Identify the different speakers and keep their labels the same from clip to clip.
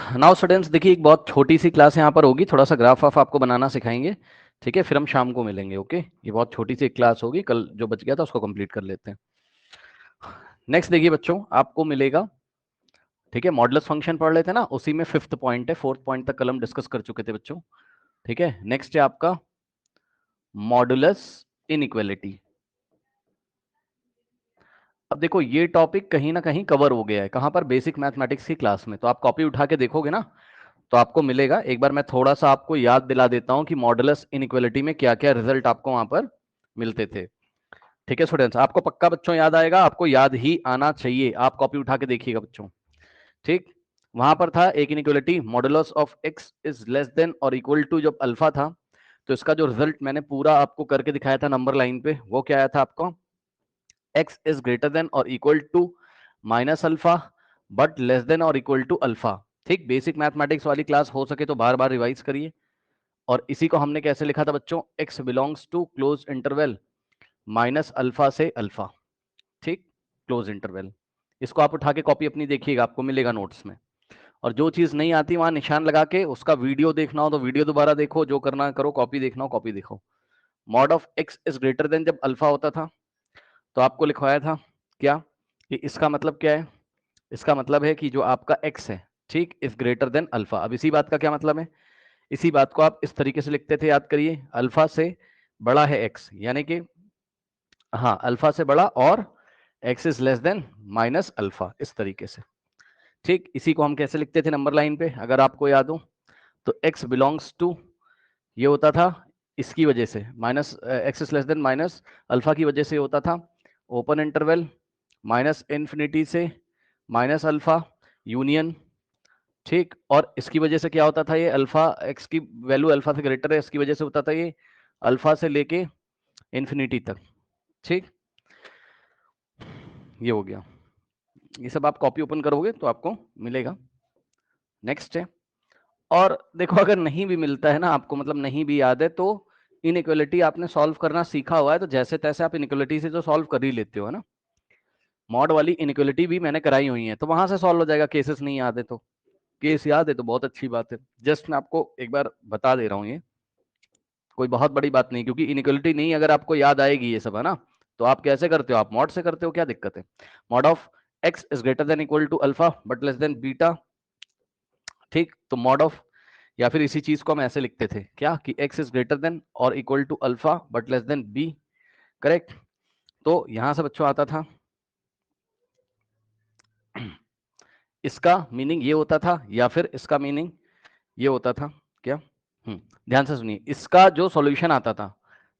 Speaker 1: Now students देखिए, एक बहुत छोटी सी क्लास यहाँ पर होगी, थोड़ा सा ग्राफ वाफ आपको बनाना सिखाएंगे, ठीक है। फिर हम शाम को मिलेंगे, ओके। ये बहुत छोटी सी एक क्लास होगी, कल जो बच गया था उसको कंप्लीट कर लेते हैं। नेक्स्ट देखिए बच्चों, आपको मिलेगा, ठीक है, मॉडुलस फंक्शन पढ़ लेते हैं ना, उसी में 5th पॉइंट है, 4th पॉइंट तक कल हम डिस्कस कर चुके थे बच्चों, ठीक है। नेक्स्ट है आपका मॉडुलस इनइक्वालिटी। अब देखो ये टॉपिक कहीं ना कहीं कवर हो गया है, कहां पर, बेसिक मैथमेटिक्स की क्लास में। तो आप कॉपी उठा के देखोगे ना तो आपको मिलेगा। एक बार मैं थोड़ा सा आपको याद दिला देता हूं कि मॉडुलस इनइक्वालिटी में क्या क्या रिजल्ट आपको वहां पर मिलते थे, ठीक है स्टूडेंट्स। आपको पक्का बच्चों याद आएगा, आपको याद ही आना चाहिए, आप कॉपी उठा के देखिएगा बच्चों, ठीक। वहां पर था एक inequality, modulus of x is less than और इक्वल टू जब अल्फा था, तो इसका जो रिजल्ट मैंने पूरा आपको करके दिखाया था नंबर लाइन पे, वो क्या आया था आपको, एक्स इज ग्रेटर देन और equal to minus alpha but less than और इक्वल टू अल्फा, ठीक। बेसिक मैथमेटिक्स वाली क्लास हो सके तो बार बार रिवाइज करिए। और इसी को हमने कैसे लिखा था बच्चों, x belongs to close interval minus alpha से अल्फा, ठीक, क्लोज इंटरवल। इसको आप उठा के कॉपी अपनी देखिएगा, आपको मिलेगा नोट्स में। और जो चीज नहीं आती वहां निशान लगा के, उसका वीडियो देखना हो तो वीडियो दोबारा देखो, जो करना करो, कॉपी देखना हो कॉपी देखो। Mod of x is greater then जब अल्फा होता था तो आपको लिखवाया था क्या, कि इसका मतलब क्या है, इसका मतलब है कि जो आपका x है, ठीक, इज ग्रेटर देन अल्फा। अब इसी बात का क्या मतलब है, इसी बात को आप इस तरीके से लिखते थे, याद करिए, अल्फा से बड़ा है x, यानी कि हाँ अल्फा से बड़ा और x is less then minus alpha, इस तरीके से, ठीक। इसी को हम कैसे लिखते थे नंबर लाइन पे, अगर आपको याद हो तो x बिलोंग्स टू, ये होता था इसकी वजह से, minus x is less then minus alpha की वजह से होता था ओपन इंटरवल माइनस इन्फिनिटी से माइनस अल्फा यूनियन, ठीक। और इसकी वजह से क्या होता था, ये अल्फा, एक्स की वैल्यू अल्फा से ग्रेटर है, इसकी वजह से होता था ये अल्फा से लेके इन्फिनिटी तक, ठीक। ये हो गया, ये सब आप कॉपी ओपन करोगे तो आपको मिलेगा। नेक्स्ट है, और देखो अगर नहीं भी मिलता है ना आपको, मतलब नहीं भी याद है, तो इनइक्वालिटी आपने सॉल्व करना सीखा हुआ है, तो जैसे तैसे आप इनइक्वालिटी से तो सॉल्व कर ही लेते हो, है ना। मॉड वाली इनइक्वालिटी भी मैंने कराई हुई है, तो वहां से सॉल्व हो जाएगा। केसेस नहीं याद है तो, केस याद है तो बहुत अच्छी बात है। जस्ट मैं आपको एक बार बता दे रहा हूँ, ये कोई बहुत बड़ी बात नहीं, क्योंकि इनइक्वालिटी नहीं अगर आपको याद आएगी ये सब, है ना, तो आप कैसे करते हो, आप मॉड से करते हो, क्या दिक्कत है। Mod of x is greater than equal to alpha but less than beta, ठीक। तो मॉड ऑफ, या फिर इसी चीज को हम ऐसे लिखते थे क्या, कि x इज ग्रेटर देन और equal to alpha but less than b, correct. तो यहां से बच्चों आता था, इसका मीनिंग ये होता था, या फिर इसका मीनिंग ये होता था क्या, ध्यान से सुनिए, इसका जो सॉल्यूशन आता था,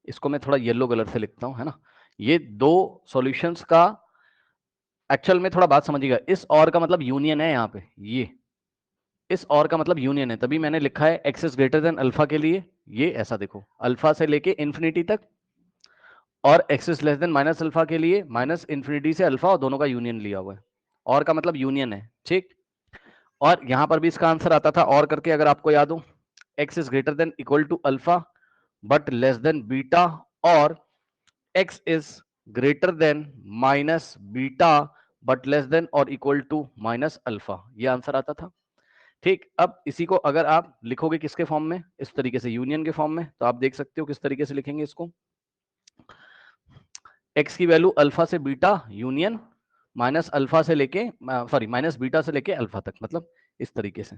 Speaker 1: इसको मैं थोड़ा येलो कलर से लिखता हूं, है ना। ये दो सॉल्यूशंस का एक्चुअल में थोड़ा बात समझिएगा, इस और का मतलब यूनियन है यहाँ पे, ये इस और का मतलब यूनियन है, तभी मैंने लिखा है x is greater then alpha के लिए, ये ऐसा देखो, अल्फा से लेके इन्फिनिटी तक, और X is less then minus alpha के लिए माइनस इन्फिनिटी से अल्फा, और दोनों का यूनियन लिया हुआ है, और का मतलब यूनियन है, ठीक। और यहां पर भी इसका आंसर आता था और करके, अगर आपको याद हो, X is greater than equal to alpha but less than beta, और X is greater than minus beta but less than और इक्वल टू माइनस अल्फा, ये आंसर आता था, ठीक। अब इसी को अगर आप लिखोगे किसके फॉर्म में, इस तरीके से, यूनियन के फॉर्म में, तो आप देख सकते हो किस तरीके से लिखेंगे इसको, एक्स की वैल्यू अल्फा से बीटा यूनियन माइनस अल्फा से लेके, सॉरी माइनस बीटा से लेके अल्फा तक, मतलब इस तरीके से।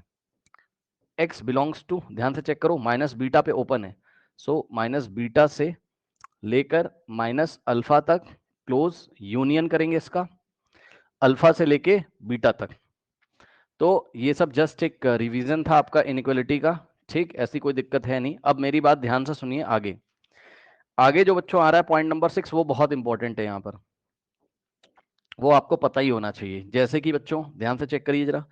Speaker 1: एक्स बिलोंग्स टू, ध्यान से चेक करो, माइनस बीटा पे ओपन है, सो माइनस बीटा से लेकर माइनस अल्फा तक क्लोज यूनियन करेंगे इसका, अल्फा से लेके बीटा तक। तो ये सब जस्ट एक रिवीजन था आपका इनइक्वालिटी का, ठीक, ऐसी कोई दिक्कत है नहीं। अब मेरी बात ध्यान से सुनिए, आगे आगे जो बच्चों आ रहा है पॉइंट नंबर 6, वो बहुत इंपॉर्टेंट है यहाँ पर, वो आपको पता ही होना चाहिए। जैसे कि बच्चों ध्यान से चेक करिए जरा,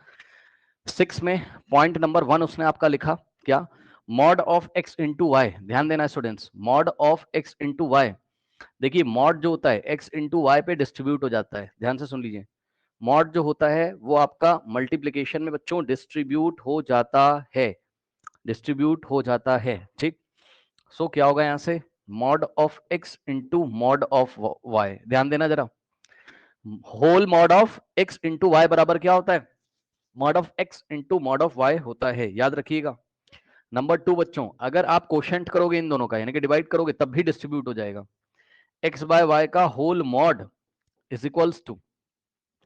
Speaker 1: 6 में पॉइंट नंबर 1 उसने आपका लिखा क्या, mod of x into y. ध्यान देना students, mod of x into y, देखिए मॉड जो होता है एक्स इंटू वाई पे डिस्ट्रीब्यूट हो जाता है, ध्यान से सुन लीजिए। मॉड जो होता है वो आपका मल्टीप्लीकेशन में बच्चों डिस्ट्रीब्यूट हो जाता है, डिस्ट्रीब्यूट हो जाता है, ठीक। सो क्या होगा यहां से, mod of x into mod of y, ध्यान देना जरा, whole mod of x into Y बराबर क्या होता है, mod of x into mod of y होता है, याद रखिएगा। नंबर 2 बच्चों, अगर आप कोशेंट करोगे इन दोनों का, यानी कि डिवाइड करोगे, तब भी डिस्ट्रीब्यूट हो जाएगा। एक्स बाय वाई का whole mod is equals to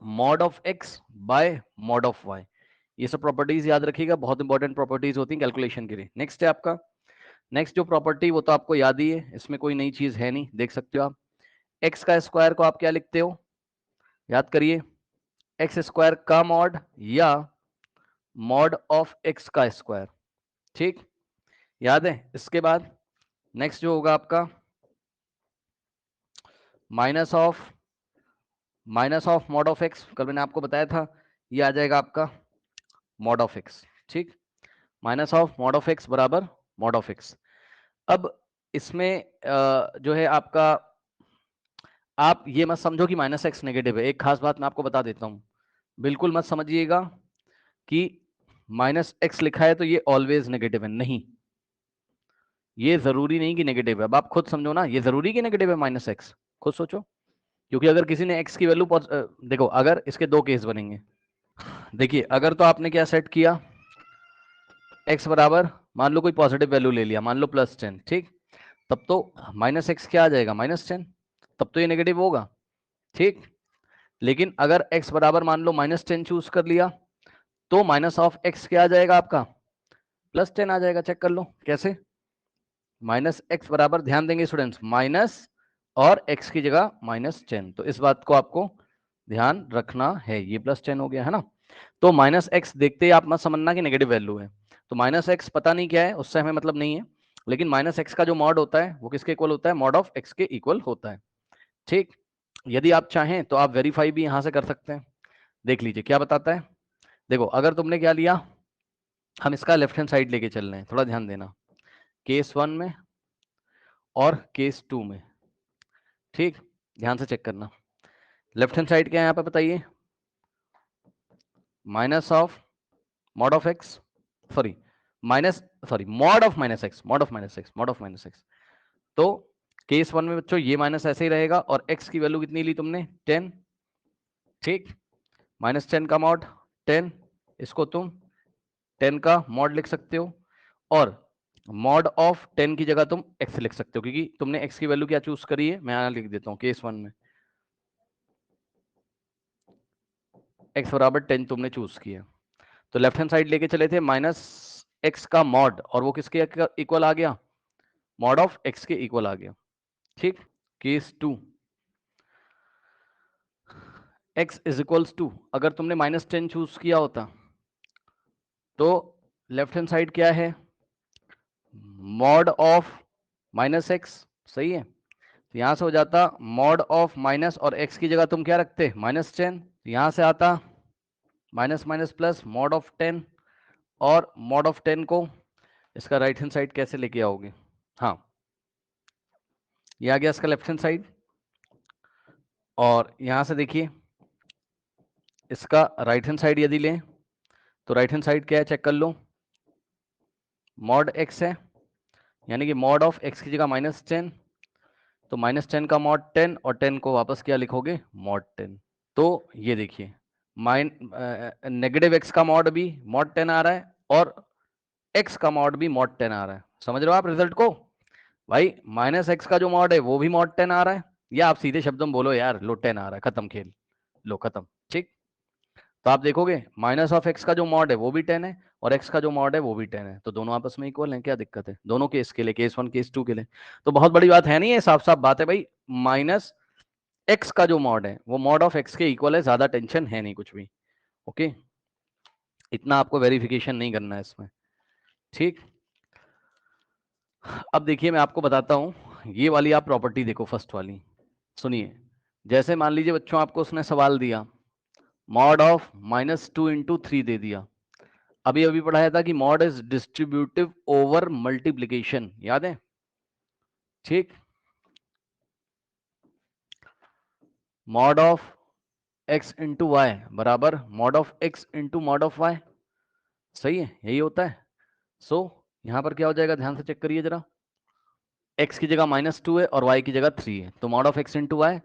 Speaker 1: mod of x by mod of Y. ये सब प्रॉपर्टीज याद रखिएगा, बहुत इंपॉर्टेंट प्रॉपर्टीज होती हैं कैलकुलेशन के लिए। नेक्स्ट है आपका, नेक्स्ट जो प्रॉपर्टी वो तो आपको याद ही है, इसमें कोई नई चीज है नहीं, देख सकते हो आप। एक्स का स्क्वायर को आप क्या लिखते हो, याद करिए, एक्स स्क्वायर का मॉड या मॉड ऑफ एक्स का स्क्वायर, ठीक, याद है। इसके बाद नेक्स्ट जो होगा आपका minus of mod of x, कल मैंने आपको बताया था, ये आ जाएगा आपका मॉड ऑफ एक्स, ठीक, minus of mod of x बराबर मॉड ऑफ एक्स। अब इसमें जो है आपका, आप ये मत समझो कि माइनस एक्स नेगेटिव है। एक खास बात मैं आपको बता देता हूं, बिल्कुल मत समझिएगा कि माइनस एक्स लिखा है तो ये ऑलवेज नेगेटिव है, नहीं, ये जरूरी नहीं कि नेगेटिव है। अब आप खुद समझो ना, ये जरूरी कि नेगेटिव है माइनस एक्स, खुद सोचो। क्योंकि अगर किसी ने एक्स की वैल्यू देखो, अगर इसके दो केस बनेंगे, देखिए, अगर तो आपने क्या सेट किया, एक्स बराबर मान लो कोई पॉजिटिव वैल्यू ले लिया, मान लो +10, ठीक, तब तो माइनस एक्स क्या आ जाएगा, -10, तब तो ये नेगेटिव होगा, ठीक। लेकिन अगर x बराबर मान लो -10 चूज कर लिया, तो माइनस ऑफ एक्स क्या आ जाएगा आपका, +10 आ जाएगा। चेक कर लो कैसे, माइनस एक्स बराबर, ध्यान देंगे स्टूडेंट्स, माइनस और x की जगह -10, तो इस बात को आपको ध्यान रखना है, ये +10 हो गया है ना। तो माइनस एक्स देखते ही आप मत समझना कि नेगेटिव वैल्यू है, तो माइनस एक्स पता नहीं क्या है, उससे हमें मतलब नहीं है, लेकिन माइनस एक्स का जो मॉड होता है वो किसके इक्वल होता है, मॉड ऑफ एक्स के इक्वल होता है, ठीक। यदि आप चाहें तो आप वेरीफाई भी यहां से कर सकते हैं, देख लीजिए क्या बताता है। देखो, अगर तुमने क्या लिया, हम इसका लेफ्ट हैंड साइड लेके चल रहे हैं, थोड़ा ध्यान देना, केस 1 में और केस 2 में, ठीक, ध्यान से चेक करना। लेफ्ट हैंड साइड क्या है यहाँ पे बताइए, minus of mod of x, sorry mod of minus x, mod of minus x. तो केस 1 में बच्चों ये माइनस ऐसे ही रहेगा, और एक्स की वैल्यू कितनी ली तुमने, 10, ठीक, -10 का मॉड 10, इसको तुम 10 का मॉड लिख सकते हो, और मॉड ऑफ 10 की जगह तुम x लिख सकते हो, क्योंकि तुमने x की वैल्यू क्या चूज करी है, मैं यहां लिख देता हूं केस 1 में x बराबर 10 तुमने चूज किया। तो लेफ्ट हैंड साइड लेके चले थे, -x का मॉड, और वो किसके इक्वल आ गया, मॉड ऑफ x के इक्वल आ गया, ठीक। Case 2 x is equals to, अगर तुमने -10 चूज किया होता तो लेफ्ट हैंड साइड क्या है, मॉड ऑफ -x, सही है। तो यहां से हो जाता मॉड ऑफ माइनस, और x की जगह तुम क्या रखते, -10, तो यहां से आता minus minus plus mod of 10, और मॉड ऑफ 10 को इसका राइट हैंड साइड कैसे लेके आओगे, हाँ, ये आ गया इसका लेफ्ट हैंड साइड, और यहां से देखिए इसका राइट हैंड साइड यदि लें, तो राइट हैंड साइड क्या है, चेक कर लो, मॉड x है, यानी कि मॉड ऑफ x की जगह -10, तो -10 का मॉड 10, और 10 को वापस क्या लिखोगे, मॉड 10। तो ये देखिए, नेगेटिव एक्स का मॉड भी मॉड 10 आ रहा है, और एक्स का मॉड भी मॉड 10 आ रहा है, समझ रहे हो आप रिजल्ट को, भाई -x का जो मॉड है वो भी मॉड 10 आ रहा है, या आप सीधे शब्दों में बोलो यार, लो 10 आ रहा है, खत्म खेल, लो खत्म, ठीक। तो आप देखोगे माइनस ऑफ एक्स का जो मॉड है वो भी 10 है, और एक्स का जो मॉड है वो भी 10 है, तो दोनों आपस में इक्वल हैं, क्या दिक्कत है, दोनों केस के लिए, केस 1 केस 2 के लिए, तो बहुत बड़ी बात है नहीं, ये साफ साफ बात है भाई, -x का जो मॉड है वो मॉड ऑफ x के इक्वल है, ज्यादा टेंशन है नहीं कुछ भी, ओके, इतना आपको वेरिफिकेशन नहीं करना है इसमें, ठीक। अब देखिए मैं आपको बताता हूं, ये वाली आप प्रॉपर्टी देखो, फर्स्ट वाली सुनिए। जैसे मान लीजिए बच्चों, आपको उसने सवाल दिया, मॉड ऑफ -2 × 3 दे दिया, अभी अभी पढ़ाया था कि mod is distributive over multiplication, याद है, ठीक। Mod of x into Y बराबर mod of x into mod of Y, सही है, यही होता है। सो यहां पर क्या हो जाएगा, ध्यान से चेक करिए जरा, x की जगह -2 है और y की जगह 3 है, तो mod of x into y,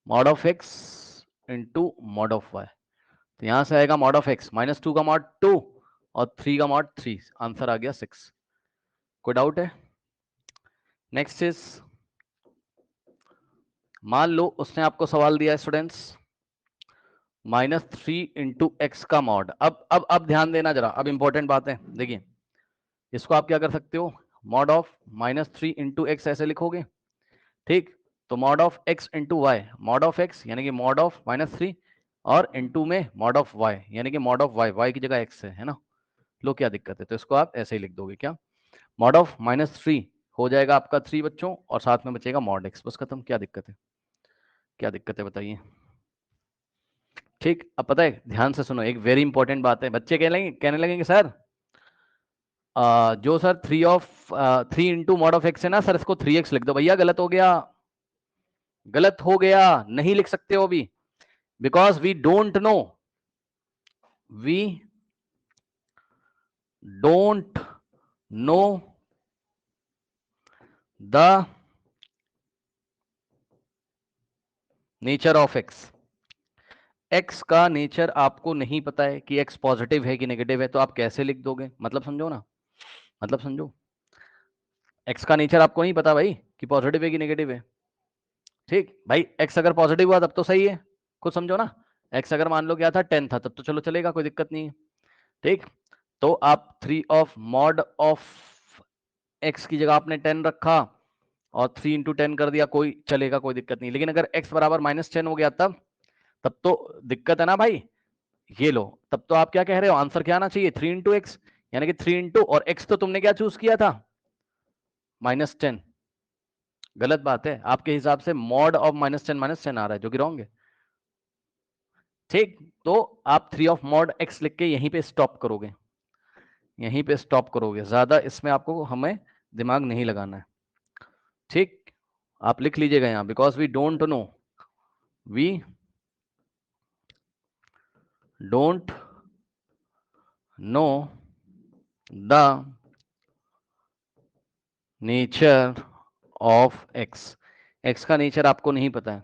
Speaker 1: mod of x into mod of y, तो यहां से आएगा मॉड ऑफ एक्स -2 का मॉड 2 और 3 का मॉड 3, आंसर आ गया 6। कोई डाउट है? नेक्स्ट इज, मान लो उसने आपको सवाल दिया है स्टूडेंट्स -3 इंटू एक्स का मॉड। अब ध्यान देना जरा, अब इंपॉर्टेंट बात है। देखिए इसको आप क्या कर सकते हो, मॉड ऑफ -3 इंटू एक्स ऐसे लिखोगे, ठीक। तो mod of x into y, mod of x यानी कि मॉड ऑफ -3 और इंटू में मॉड ऑफ वाई यानी कि मॉड ऑफ वाई, वाई की जगह एक्स है ना। लो क्या दिक्कत है, तो इसको आप ऐसे ही लिख दोगे, क्या मॉड ऑफ -3 हो जाएगा आपका 3 बच्चों, और साथ में बचेगा मॉड एक्स, बस खत्म। क्या दिक्कत है, क्या दिक्कत है बताइए। ठीक, अब पता है, ध्यान से सुनो, एक वेरी इंपॉर्टेंट बात है। बच्चे कहने लगेंगे सर जो sir 3 into mod of x है ना सर, इसको 3x लिख दो। भैया गलत हो गया, गलत हो गया, नहीं लिख सकते हो अभी, because we don't know, we don't know the nature of x. X का नेचर आपको नहीं पता है कि एक्स पॉजिटिव है कि नेगेटिव है, तो आप कैसे लिख दोगे? मतलब समझो ना, मतलब समझो, एक्स का नेचर आपको नहीं पता भाई कि पॉजिटिव है कि नेगेटिव है। ठीक भाई, एक्स अगर पॉजिटिव हुआ तब तो सही है, खुद समझो ना। एक्स अगर मान लो क्या था 10 था, तब तो चलो चलेगा, कोई दिक्कत नहीं है। ठीक, तो आप 3 ऑफ मॉड ऑफ एक्स की जगह आपने 10 रखा और 3 इंटू 10 कर दिया, कोई चलेगा, कोई दिक्कत नहीं। लेकिन अगर एक्स बराबर -10 हो गया तब तो दिक्कत है ना भाई। ये लो, तब तो आप क्या कह रहे हो, आंसर क्या आना चाहिए 3 इंटू एक्स, यानी कि 3 इंटू, और एक्स तो तुमने क्या चूज किया था -10। गलत बात है, आपके हिसाब से मॉड ऑफ -10 आ रहा है, जो कि रॉन्ग है। ठीक, तो आप 3 ऑफ मॉड एक्स लिख के यहीं पे स्टॉप करोगे, यहीं पे स्टॉप करोगे, ज्यादा इसमें आपको हमें दिमाग नहीं लगाना है। ठीक, आप लिख लीजिएगा यहां, because we don't know, we don't know the nature of x. X का नेचर आपको नहीं पता है।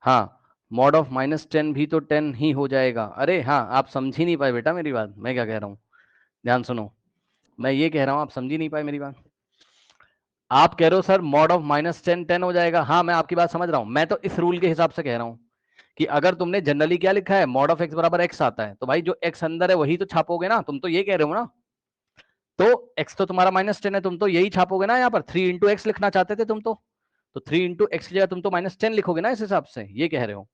Speaker 1: हाँ, मॉड ऑफ -10 भी तो 10 ही हो जाएगा। अरे हाँ, आप समझ ही नहीं पाए बेटा मेरी बात, मैं क्या कह रहा हूँ, ध्यान सुनो। मैं ये कह रहा हूँ, आप समझ ही नहीं पाए मेरी बात। आप कह रहे हो सर मॉड ऑफ -10 10 हो जाएगा। हाँ, मैं आपकी बात समझ रहा हूँ, मैं तो इस रूल के हिसाब से कह रहा हूँ कि अगर तुमने जनरली क्या लिखा है, मॉड ऑफ एक्स बराबर एक्स आता है, तो भाई जो एक्स अंदर है वही तो छापोगे ना, तुम तो ये कह रहे हो ना। तो एक्स तो तुम्हारा -10 है, तुम तो यही छापोगे ना, यहाँ पर 3 इंटू एक्स लिखना चाहते थे तुम तो 3 इंटू एक्स की जगह तुम तो -10 लिखोगे ना, इस हिसाब से ये कह रहे हो।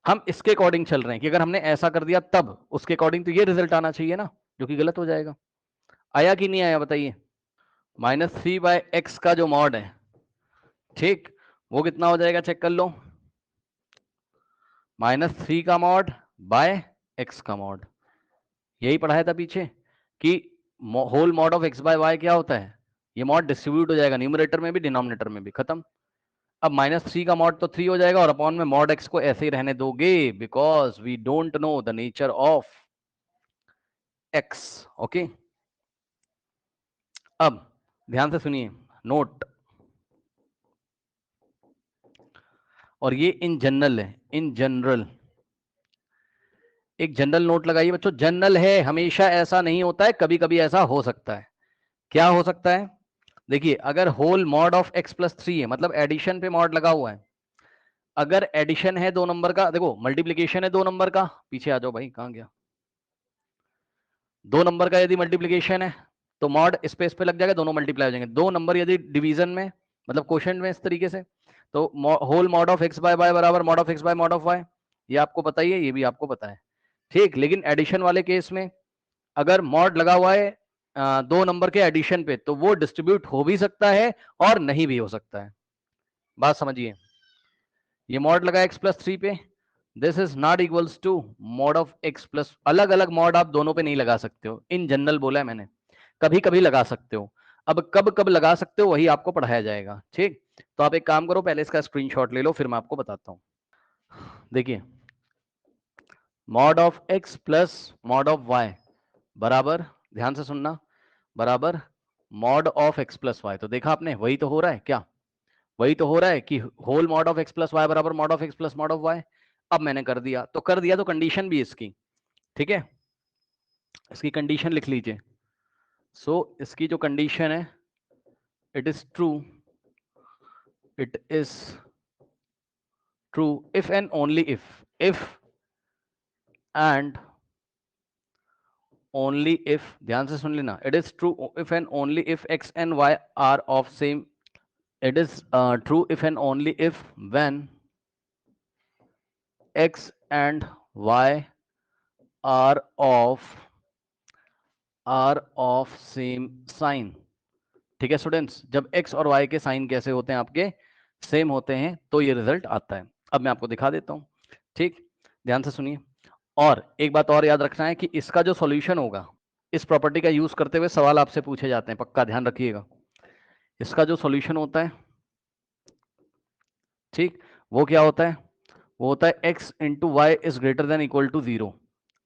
Speaker 1: हम इसके अकॉर्डिंग चल रहे हैं कि अगर हमने ऐसा कर दिया तब उसके अकॉर्डिंग तो ये रिजल्ट आना चाहिए ना, जो कि गलत हो जाएगा। आया कि नहीं आया बताइए। -3/x का जो मॉड है, ठीक, वो कितना हो जाएगा, चेक कर लो। -3 का मॉड बाय एक्स का मॉड, यही पढ़ाया था पीछे कि whole mod of x by y क्या होता है, ये मॉड डिस्ट्रीब्यूट हो जाएगा न्यूमरेटर में भी डिनोमिनेटर में भी, खत्म। अब -3 का मॉड तो 3 हो जाएगा, और अपॉन में मॉड एक्स को ऐसे ही रहने दोगे, because we don't know the nature of x. Okay, अब ध्यान से सुनिए, नोट, और ये इन जनरल है, इन जनरल, एक जनरल नोट लगाइए बच्चों, जनरल है, हमेशा ऐसा नहीं होता है, कभी कभी ऐसा हो सकता है। क्या हो सकता है, देखिए अगर whole mod of x plus 3 है, मतलब एडिशन पे मॉड लगा हुआ है। अगर एडिशन है 2 नंबर का, देखो मल्टीप्लीकेशन है 2 नंबर का, पीछे आ जाओ भाई, कहां गया, 2 नंबर का यदि मल्टीप्लीकेशन है तो मॉड स्पेस पे लग जाएगा, दोनों मल्टीप्लाई हो जाएंगे। 2 नंबर यदि डिवीजन में, मतलब क्वोशंट में इस तरीके से, तो whole mod of x by Y बराबर mod of x by mod of Y, ये आपको पता ही है, ये भी आपको पता है। ठीक, लेकिन एडिशन वाले केस में अगर मॉड लगा हुआ है 2 नंबर के एडिशन पे, तो वो डिस्ट्रीब्यूट हो भी सकता है और नहीं भी हो सकता है। बात समझिए, ये मॉड लगा x प्लस 3 पे, this is not equals to mod of x plus, अलग अलग मॉड आप दोनों पे नहीं लगा सकते हो, इन जनरल बोला है मैंने, कभी कभी लगा सकते हो। अब कब कब लगा सकते हो वही आपको पढ़ाया जाएगा। ठीक, तो आप एक काम करो, पहले इसका स्क्रीनशॉट ले लो, फिर मैं आपको बताता हूं। देखिए, mod of x plus mod of y बराबर, ध्यान से सुनना, बराबर mod of x plus y, तो देखा आपने, वही तो हो रहा है क्या, वही तो हो रहा है कि whole mod of x plus Y बराबर mod of x plus mod of y। अब मैंने कर दिया तो कंडीशन भी इसकी, ठीक है, इसकी कंडीशन लिख लीजिए। सो इसकी जो कंडीशन है, it is true if and only if and only if, ध्यान से सुन लेना, it is true if and only if x and y are of same, it is true if and only if when x and y are of same sign। ठीक है students, जब x और y के sign कैसे होते हैं आपके, same होते हैं, तो ये रिजल्ट आता है। अब मैं आपको दिखा देता हूं, ठीक, ध्यान से सुनिए। और एक बात और याद रखना है कि इसका जो सॉल्यूशन होगा, इस प्रॉपर्टी का यूज करते हुए सवाल आपसे पूछे जाते हैं, पक्का ध्यान रखिएगा। इसका जो सॉल्यूशन होता है, ठीक, वो क्या होता है, वो होता है x into y is greater than equal to 0।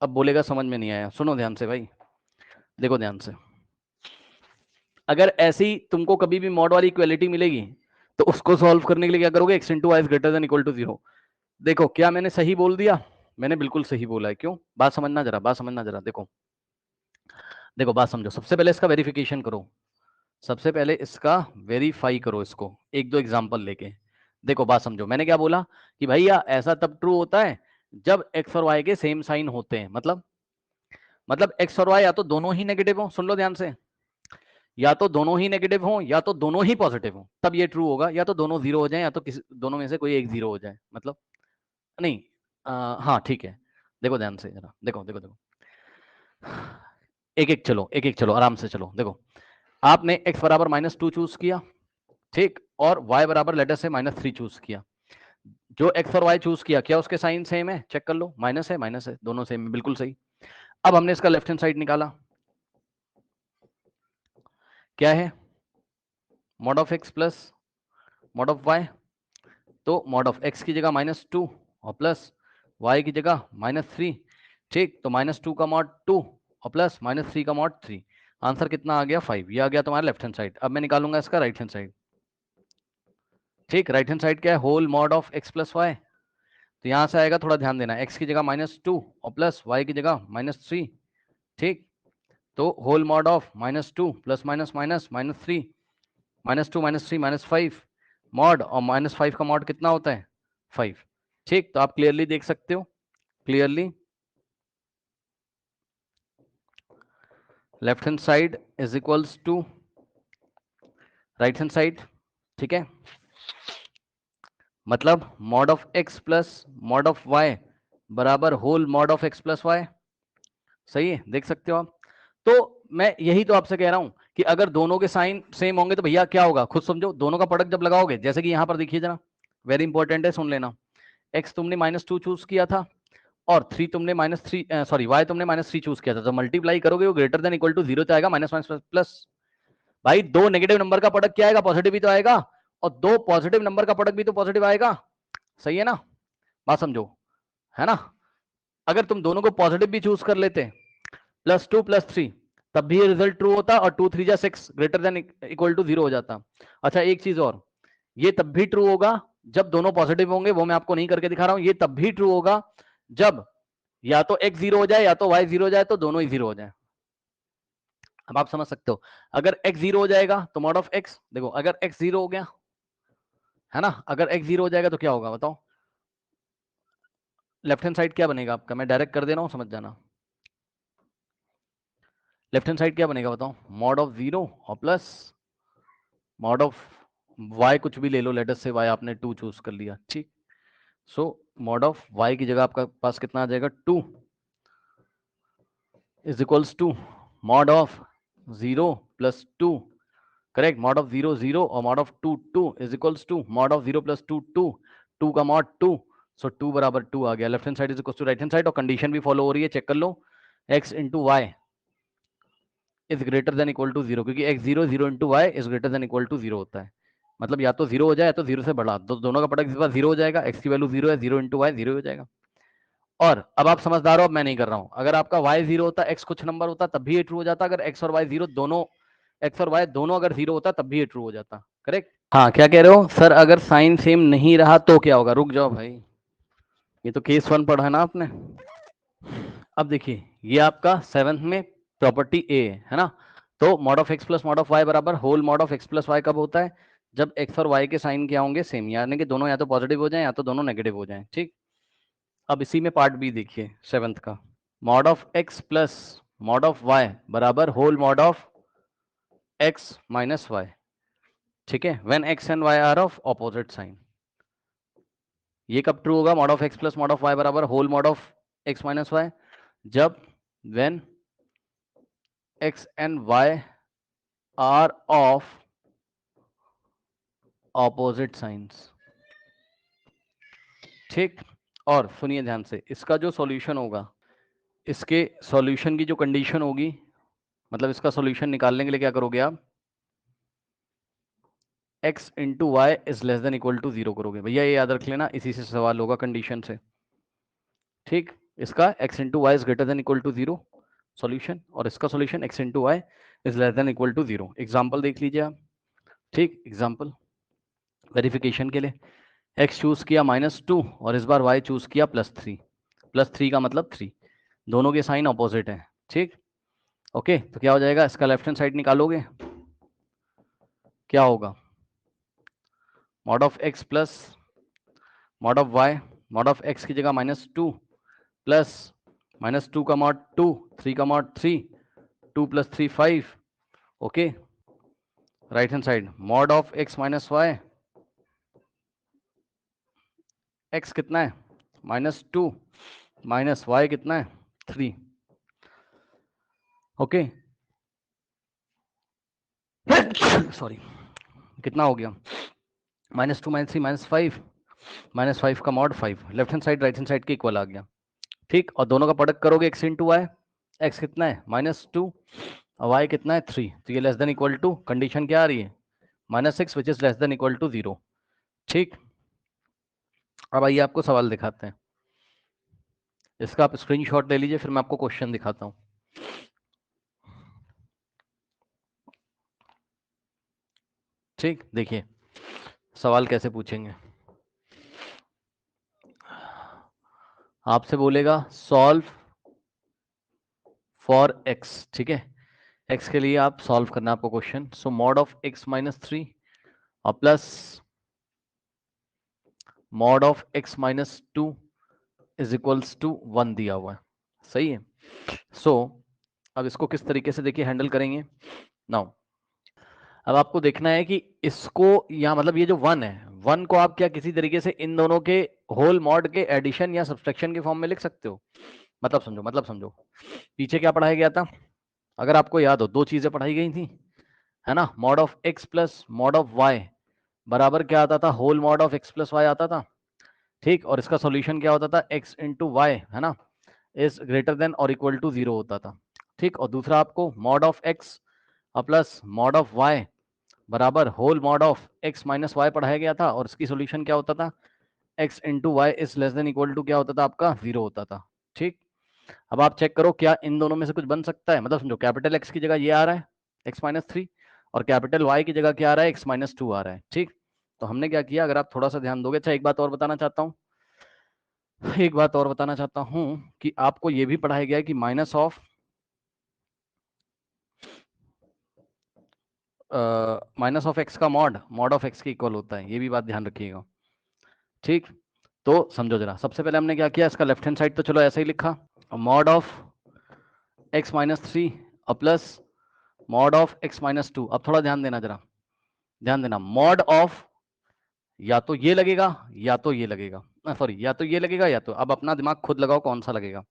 Speaker 1: अब बोलेगा समझ में नहीं आया, सुनो ध्यान से भाई, देखो ध्यान से। अगर ऐसी तुमको कभी भी मॉड वाली इक्वेलिटी मिलेगी, तो उसको सॉल्व करने के लिए क्या करोगे, x into y is greater than equal to 0। देखो क्या मैंने सही बोल दिया, मैंने बिल्कुल सही बोला है। क्यों, बात समझना जरा, बात समझना जरा। देखो देखो बात समझो, सबसे पहले इसका वेरिफिकेशन करो, सबसे पहले इसका वेरीफाई करो, इसको एक दो एग्जांपल लेके। देखो बात समझो, मैंने क्या बोला कि भैया ऐसा तब ट्रू होता है जब एक्स और वाई के सेम साइन होते हैं। मतलब एक्स और वाई या तो दोनों ही नेगेटिव हो, सुन लो ध्यान से, या तो दोनों ही नेगेटिव हो या तो दोनों ही पॉजिटिव हो, तब ये ट्रू होगा। या तो दोनों जीरो हो जाए या तो किसी दोनों में से कोई एक जीरो हो जाए, मतलब नहीं, हाँ ठीक है। देखो ध्यान से जरा, देखो देखो देखो, एक एक चलो आराम से चलो। देखो आपने x बराबर -2 चूज किया, ठीक, और y बराबर लेटर से -3 चूज किया। जो x और y चूज किया, क्या उसके साइन सेम है, चेक कर लो, माइनस है, दोनों सेम है, बिल्कुल सही। अब हमने इसका लेफ्ट हैंड साइड निकाला, क्या है, mod of x plus mod of y। तो मॉड ऑफ x की जगह -2 और प्लस y की जगह -3, ठीक, तो -2 का मॉड 2 और प्लस -3 का मॉड 3। आंसर कितना आ गया, 5। ये आ गया तुम्हारा लेफ्ट हैंड साइड। अब मैं निकालूंगा इसका राइट हैंड साइड, ठीक, राइट हैंड साइड क्या है, whole mod of x plus y. तो यहां से आएगा, थोड़ा ध्यान देना, x की जगह -2 और प्लस y की जगह -3, ठीक, तो whole mod of -2 plus minus minus -3, -2 -3 -5 mod, और -5 का मॉड कितना होता है, 5, ठीक। तो आप क्लियरली देख सकते हो, clearly left hand side is equals to right hand side, ठीक है। मतलब mod of x plus mod of y बराबर whole mod of x plus y, सही है, देख सकते हो आप। तो मैं यही तो आपसे कह रहा हूं कि अगर दोनों के साइन सेम होंगे तो भैया क्या होगा, खुद समझो, दोनों का प्रोडक्ट जब लगाओगे, जैसे कि यहां पर देखिए जरा, वेरी इंपॉर्टेंट है, सुन लेना। x तुमने -2 चूज किया था और 3 तुमने -3 सॉरी y तुमने -3 चूज किया था, तो मल्टीप्लाई करोगे वो ग्रेटर देन इक्वल टू 0 तो आएगा, माइनस माइनस प्लस। भाई दो नेगेटिव नंबर का प्रोडक्ट क्या आएगा, पॉजिटिव ही तो आएगा, और दो पॉजिटिव नंबर का प्रोडक्ट भी तो पॉजिटिव आएगा, सही है ना, बात समझो, है ना। अगर तुम दोनों को पॉजिटिव भी चूज कर लेते, +2 +3, तब भी ये रिजल्ट ट्रू होता और 2 3 6 ग्रेटर देन इक्वल टू 0 हो जाता। अच्छा एक चीज और, ये तब भी ट्रू होगा जब दोनों पॉजिटिव होंगे, वो मैं आपको नहीं करके दिखा रहा हूं। ये तब भी ट्रू होगा जब या तो x 0 हो जाए या तो y 0 हो जाए, तो दोनों ही 0 हो जाए। अब आप समझ सकते हो, अगर x 0 हो जाएगा तो मॉड ऑफ x, देखो अगर x 0 हो गया, है ना, अगर x 0 हो जाएगा तो क्या होगा बताओ, लेफ्ट हैंड साइड क्या बनेगा आपका, मैं डायरेक्ट कर दे रहा हूं, समझ जाना। लेफ्ट हैंड साइड क्या बनेगा बताओ, मॉड ऑफ 0 और प्लस मॉड ऑफ y, कुछ भी ले लो, लेटर से y आपने 2 चूज कर लिया, ठीक। सो मॉड ऑफ y की जगह आपका पास कितना आ जाएगा, 2 is equals to mod of 0 plus 2, correct, mod of 0 0 और mod of 2 2 is equals to mod of 0 plus 2 2, 2 का मॉड 2, सो 2 बराबर 2 आ गया। Left hand side is equals to right hand side, और कंडीशन भी फॉलो हो रही है, चेक कर लो, x into y is greater than equal to 0, क्योंकि x 0 0 into y is greater than equal to 0 होता है। मतलब या तो 0 हो जाए या तो 0 से बड़ा, तो दोनों का प्रोडक्ट इस बार 0 हो जाएगा, x की वैल्यू 0 है, 0 इंटू वाई 0 हो जाएगा। और अब आप समझदार हो, अब मैं नहीं कर रहा हूं, अगर आपका y 0 होता, x कुछ नंबर होता, तब भी ये ट्रू हो जाता। अगर x और y 0 दोनों, x और y दोनों अगर 0 होता, तब भी ये ट्रू हो जाता, करेक्ट। हाँ क्या कह रहे हो सर, अगर साइन सेम नहीं रहा तो क्या होगा, रुक जाओ भाई, ये तो केस 1 पढ़ा है ना आपने। अब देखिए ये आपका 7th में प्रॉपर्टी ए है ना। तो mod of x plus mod of Y बराबर whole mod of x plus Y कब होता है? जब एक्स और वाई के साइन क्या होंगे? सेम, यानी कि दोनों या तो पॉजिटिव हो जाएं या तो दोनों नेगेटिव हो जाएं। ठीक, अब इसी में पार्ट बी देखिए 7th का। Mod of x plus mod of Y बराबर whole mod of x minus Y. ठीक है, when X and Y are of opposite sign. ये कब ट्रू होगा? Mod of x plus mod of Y बराबर whole mod of x minus Y, जब when X and Y are of opposite signs. ठीक, और सुनिए ध्यान से, इसका जो सॉल्यूशन होगा, इसके सॉल्यूशन की जो कंडीशन होगी, मतलब इसका सॉल्यूशन निकालने के लिए क्या करोगे आप? x into y is less than equal to 0 करोगे। भैया ये याद रख लेना, इसी से सवाल होगा कंडीशन से। ठीक, इसका x into y is greater than equal to 0 solution, और इसका solution x into y is less than equal to 0। Example देख लीजिए आप। ठीक, एग्जाम्पल वेरिफिकेशन के लिए x चूज किया -2 और इस बार y चूज किया +3। +3 का मतलब 3, दोनों के साइन ऑपोजिट हैं। ठीक, ओके, तो क्या हो जाएगा? इसका लेफ्ट हैंड साइड निकालोगे, क्या होगा? Mod of x plus mod of y, mod of x की जगह -2 प्लस -2 का मॉड 2, 3 का mod 3, 2 + 3 5। Okay, right hand side mod of x minus y, x कितना है? -2 माइनस वाई कितना है? 3। ओके, सॉरी, कितना हो गया? -2 -3 -5, -5 का mod 5, left hand side right hand side के इक्वल आ गया। ठीक, और दोनों का प्रोडक्ट करोगे x इंटू वाई, एक्स कितना है? -2 और y कितना है? 3। तो ये less than equal to, condition क्या आ रही है? -6 which is less than equal to 0। ठीक, अब आइए आपको सवाल दिखाते हैं। इसका आप स्क्रीनशॉट ले लीजिए, फिर मैं आपको क्वेश्चन दिखाता हूं। ठीक, देखिए सवाल कैसे पूछेंगे। आपसे बोलेगा सॉल्व फॉर x। ठीक है, x के लिए आप सॉल्व करना आपको question. So mod of x -3 और plus mod of x -2 is equals to 1 दिया हुआ है। सही है। सो अब इसको किस तरीके से देखिए हैंडल करेंगे नाउ। अब आपको देखना है कि इसको यहाँ, मतलब ये जो 1 है, 1 को आप क्या किसी तरीके से इन दोनों के होल मॉड के एडिशन या सब्सट्रैक्शन के फॉर्म में लिख सकते हो? मतलब समझो पीछे क्या पढ़ाया गया था। अगर आपको याद हो, दो चीजें पढ़ाई गई थी, है ना। Mod of x plus mod of Y बराबर क्या आता था? Whole mod of x plus y आता था। ठीक, और इसका सॉल्यूशन क्या होता था? एक्स इंटू वाई, है ना, इज ग्रेटर देन और इक्वल टू 0 होता था। ठीक, और दूसरा आपको mod of x plus mod of Y बराबर whole mod of x minus y पढ़ाया गया था, और इसकी सॉल्यूशन क्या होता था? X into y is less than equal to क्या होता था आपका? 0 होता था। ठीक, अब आप चेक करो क्या इन दोनों में से कुछ बन सकता है? मतलब समझो कैपिटल एक्स की जगह ये आ रहा है x-3, और कैपिटल वाई की जगह क्या आ रहा है? x-2 आ रहा है। ठीक, तो हमने क्या किया, अगर आप थोड़ा सा ध्यान दोगे। अच्छा, एक बात और बताना चाहता हूँ, कि आपको ये भी पढ़ाया गया है कि माइनस ऑफ एक्स का मॉड ऑफ एक्स के इक्वल होता है। ये भी बात ध्यान रखिएगा। ठीक, तो समझो जरा, सबसे पहले हमने क्या किया, इसका लेफ्ट हैंड साइड तो चलो ऐसे ही लिखा, मॉड ऑफ x-3 और प्लस मॉड ऑफ x-2। अब थोड़ा ध्यान देना, जरा ध्यान देना, मॉड ऑफ या तो ये लगेगा या तो ये लगेगा, सॉरी, या तो ये लगेगा या तो, अब अपना दिमाग खुद लगाओ कौन सा लगेगा।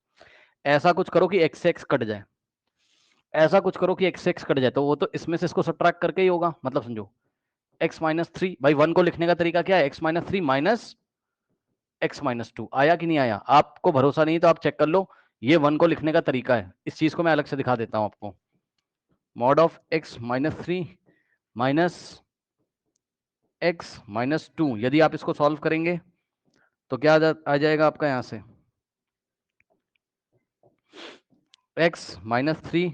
Speaker 1: ऐसा कुछ करो कि x से x कट जाए, ऐसा कुछ करो कि x से x कट जाए, तो वो तो इसमें से इसको सब्ट्रैक्ट करके ही होगा। मतलब समझो x-3, भाई 1 को लिखने का तरीका क्या है? x-3 minus x-2। आया कि नहीं आया? आपको भरोसा नहीं तो आप चेक कर लो, ये 1 को लिखने का तरीका है। इस चीज को मैं अलग से दिखा देता हूं आपको। Mod of x-3 minus x-2, यदि आप इसको सॉल्व करेंगे तो क्या आ जाएगा आपका यहां से? x-3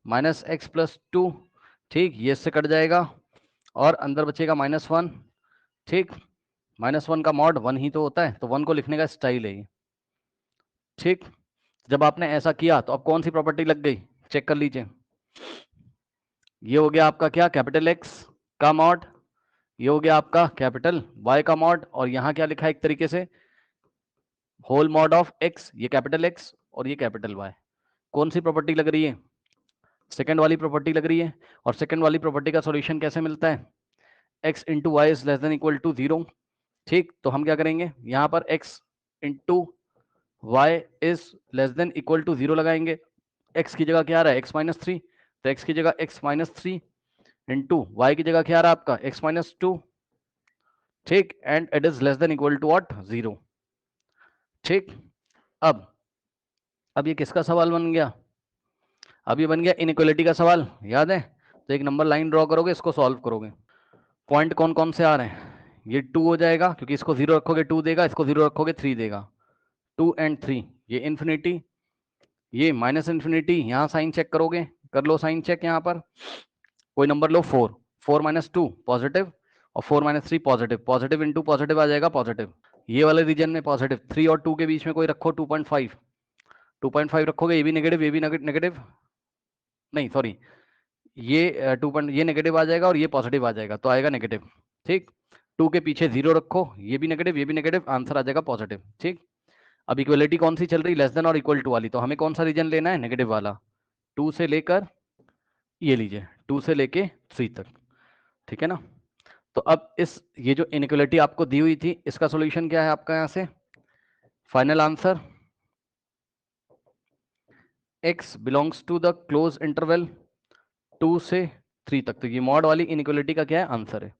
Speaker 1: minus x+2। ठीक, ये इससे कट जाएगा और अंदर बचेगा -1। ठीक, -1 का मॉड 1 ही तो होता है, तो 1 को लिखने का स्टाइल है ये। ठीक, जब आपने ऐसा किया तो अब कौन सी प्रॉपर्टी लग गई, चेक कर लीजिए। ये हो गया आपका क्या, कैपिटल एक्स का मॉड, ये हो गया आपका कैपिटल वाई का मॉड, और यहां क्या लिखा है एक तरीके से, होल मॉड ऑफ एक्स, ये कैपिटल एक्स और ये कैपिटल वाई। कौन सी प्रॉपर्टी लग रही है, सेकंड वाली प्रॉपर्टी लग रही है। और सेकंड वाली प्रॉपर्टी का सॉल्यूशन कैसे मिलता है, x into y is less than equal to 0। ठीक, तो हम क्या करेंगे, यहाँ पर x into y is less than equal to 0 लगाएंगे। x की जगह क्या आ रहा है, x माइनस 3, तो x की जगह x माइनस 3 इंटू वाई की जगह क्या आ रहा है आपका, x माइनस 2। ठीक, and it is less than equal to what, 0। ठीक, अब ये किसका सवाल बन गया, अब ये बन गया इनइक्वालिटी का सवाल, याद है। तो एक नंबर लाइन ड्रॉ करोगे, इसको सॉल्व करोगे। पॉइंट कौन कौन से आ रहे हैं, ये 2 हो जाएगा क्योंकि इसको 0 रखोगे 2 देगा, इसको 0 रखोगे 3 देगा, 2 एंड 3। ये इन्फिनिटी, ये माइनस इन्फिनिटी, यहाँ साइन चेक करोगे, कर लो साइन चेक। यहाँ पर कोई नंबर लो, 4, 4 माइनस 2 पॉजिटिव, और 4 minus 3 positive, positive into positive आ जाएगा पॉजिटिव। ये वाले रीजन में पॉजिटिव, 3 और 2 के बीच में कोई रखो 2.5, 2.5 रखोगे, ये भी नेगेटिव, ये भी नेगेटिव, नहीं सॉरी, ये 2 ये नेगेटिव आ जाएगा और ये पॉजिटिव आ जाएगा, तो आएगा नेगेटिव। ठीक, 2 के पीछे 0 रखो, ये भी नेगेटिव, ये भी नेगेटिव, आंसर आ जाएगा पॉजिटिव। ठीक, अब इक्वलिटी कौन सी चल रही, लेस देन और इक्वल टू वाली, तो हमें कौन सा रीजन लेना है, नेगेटिव वाला, 2 से लेकर, ये लीजिए 2 से लेके 3 तक। ठीक है ना, तो अब इस ये जो इनइक्वलिटी आपको दी हुई थी, इसका सॉल्यूशन क्या है आपका, यहां से final answer, x belongs to the close interval 2 से 3 तक, तो ये मॉड वाली इनइक्वलिटी का क्या है, आंसर है।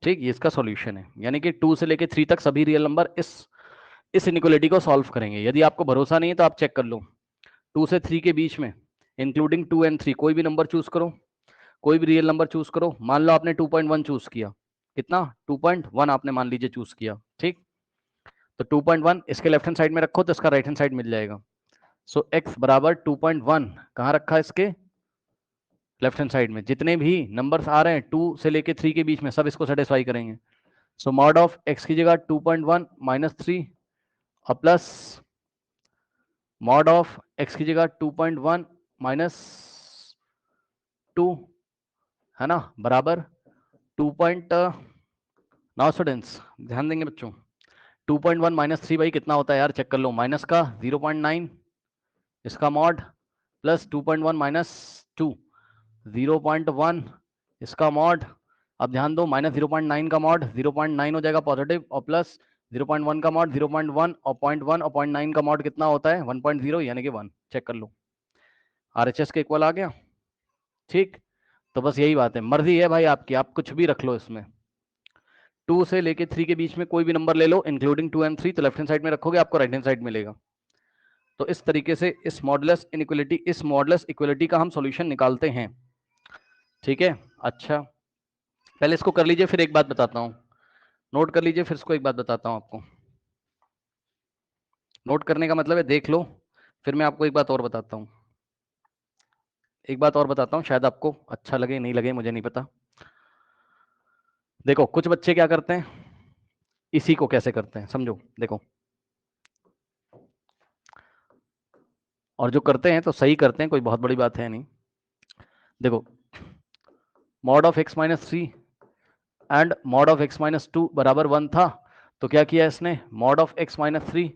Speaker 1: ठीक, ये इसका सॉल्यूशन है, यानी कि 2 से लेके 3 तक सभी रियल नंबर इस इनइक्वलिटी को सॉल्व करेंगे। यदि आपको भरोसा नहीं है तो आप चेक कर लो, 2 से 3 के बीच में इंक्लूडिंग 2 एंड 3 कोई भी नंबर चूज करो, कोई भी रियल नंबर चूज करो। मान लो आपने 2.1 चूज किया, कितना, 2.1 आपने मान लीजिए चूज किया। ठीक, तो 2.1 इसके लेफ्ट हैंड साइड में रखो तो इसका राइट हैंड साइड मिल जाएगा। सो x बराबर 2.1 कहाँ रखा है, इसके लेफ्ट हैंड साइड में। जितने भी नंबर्स आ रहे हैं 2 से लेके 3 के बीच में, सब इसको सेटिस्फाई करेंगे। सो मॉड ऑफ x की जगह 2.1 माइनस 3 और प्लस मॉड ऑफ x की जगह 2.1 माइनस 2, है ना, बराबर 2 नाउ स्टूडेंट्स ध्यान देंगे बच्चों, 2.1 माइनस 3 भाई कितना होता है यार, चेक कर लो, माइनस का 0.9 इसका मॉड, प्लस 2.1 माइनस 2 0.1 इसका मॉड। अब ध्यान दो, माइनस 0.9 का मॉड 0.9 हो जाएगा पॉजिटिव, और प्लस 0.1 का मॉड 0.1, और 0.1 और 0.9 का मॉड कितना होता है 1.0, यानी कि 1। चेक कर लो, RHS के इक्वल आ गया। ठीक, तो बस यही बात है, मर्जी है भाई आपकी, आप कुछ भी रख लो इसमें। 2 से लेके 3 के बीच में कोई भी नंबर ले लो इंक्लूडिंग 2 एंड 3, तो लेफ्ट हैंड साइड में रखोगे आपको राइट हैंड साइड मिलेगा। तो इस तरीके से इस मॉडुलस इनइक्वालिटी, इस मॉडुलस इक्वालिटी का हम सॉल्यूशन निकालते हैं। ठीक है, अच्छा पहले इसको कर लीजिए, फिर एक बात बताता हूं, नोट कर लीजिए, फिर इसको एक बात बताता हूं आपको। नोट करने का मतलब है देख लो, फिर मैं आपको एक बात और बताता हूं, एक बात और बताता हूं, शायद आपको अच्छा लगे नहीं लगे मुझे नहीं पता। देखो कुछ बच्चे क्या करते हैं, इसी को कैसे करते हैं समझो, देखो, और जो करते हैं तो सही करते हैं, कोई बहुत बड़ी बात है नहीं। देखो, mod of x minus 3 and mod of x minus 2 बराबर 1 था, तो क्या किया इसने, मॉड ऑफ x माइनस 3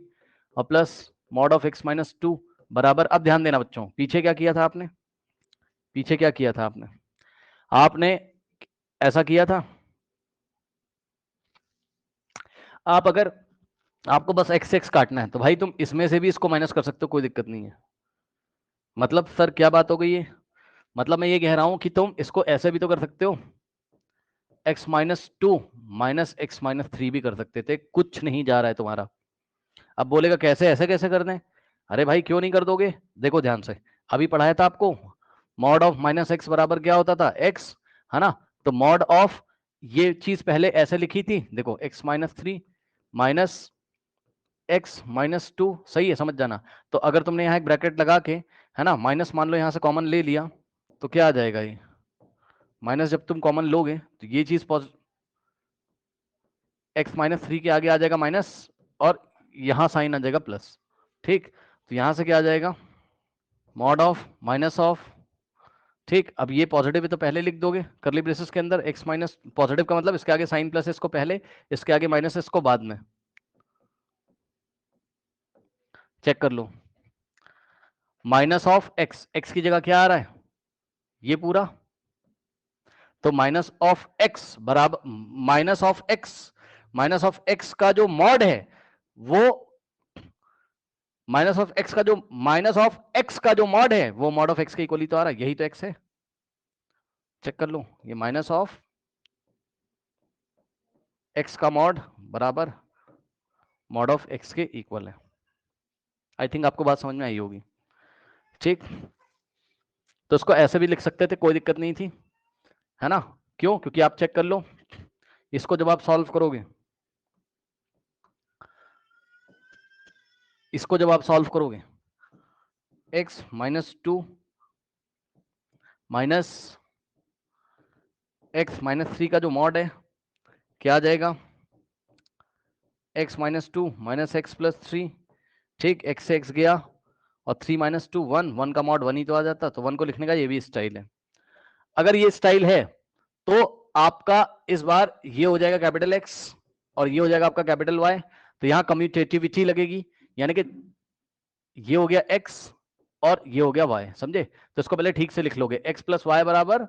Speaker 1: और plus mod of x minus 2 बराबर, अब ध्यान देना बच्चों, पीछे क्या किया था आपने, पीछे क्या किया था आपने, आपने ऐसा किया था, आप अगर आपको बस x x काटना है तो भाई तुम इसमें से भी इसको माइनस कर सकते हो, कोई दिक्कत नहीं है। मतलब सर क्या बात हो गई है, मतलब मैं ये कह रहा हूं कि तुम इसको ऐसे भी तो कर सकते हो, x minus 2 minus x minus 3 भी कर सकते थे, कुछ नहीं जा रहा है तुम्हारा। अब बोलेगा कैसे, ऐसे कैसे कर दें, अरे भाई क्यों नहीं कर दोगे, देखो ध्यान से, अभी पढ़ाया था आपको, मॉड ऑफ माइनस एक्स बराबर क्या होता था, x, है ना, तो मॉड ऑफ ये चीज पहले ऐसे लिखी थी, देखो x minus 3 minus x minus 2, सही है, समझ जाना। तो अगर तुमने यहाँ एक ब्रैकेट लगा के, है ना, माइनस मान लो यहाँ से कॉमन ले लिया, तो क्या आ जाएगा, ये माइनस जब तुम कॉमन लोगे तो ये चीज x माइनस 3 के आगे आ जाएगा माइनस और यहां साइन आ जाएगा प्लस। ठीक, तो यहां से क्या आ जाएगा मॉड ऑफ माइनस ऑफ। ठीक, अब ये पॉजिटिव है तो पहले लिख दोगे करली ब्रेसेस के अंदर, x माइनस पॉजिटिव का मतलब इसके आगे साइन प्लस इसको पहले, इसके आगे माइनस इसको बाद में। चेक कर लो, माइनस ऑफ x, x की जगह क्या आ रहा है ये पूरा, तो माइनस ऑफ x बराबर माइनस ऑफ x का जो मॉड है वो माइनस ऑफ x का जो मॉड है वो मॉड ऑफ x के इक्वली तो आ रहा है, यही तो x है। चेक कर लो, ये माइनस ऑफ x का मॉड बराबर मॉड ऑफ x के इक्वल है। आई थिंक आपको बात समझ में आई होगी। ठीक, तो इसको ऐसे भी लिख सकते थे, कोई दिक्कत नहीं थी, है ना। क्यों? क्योंकि आप चेक कर लो, इसको जब आप सॉल्व करोगे, इसको जब आप सॉल्व करोगे x minus 2 minus x minus 3 का जो मॉड है क्या आ जाएगा x minus 2 minus x plus 3। ठीक, x से x गया और 3 माइनस 2 1, 1 का मॉड 1 ही तो आ जाता, तो 1 को लिखने का ये भी स्टाइल है। अगर ये स्टाइल है तो आपका इस बार ये हो जाएगा कैपिटल X और ये हो जाएगा आपका कैपिटल Y, तो यहां कम्यूटेटिविटी लगेगी, यानी कि ये हो गया X और ये हो गया Y, समझे। तो इसको पहले ठीक से लिख लोगे, X प्लस वाई बराबर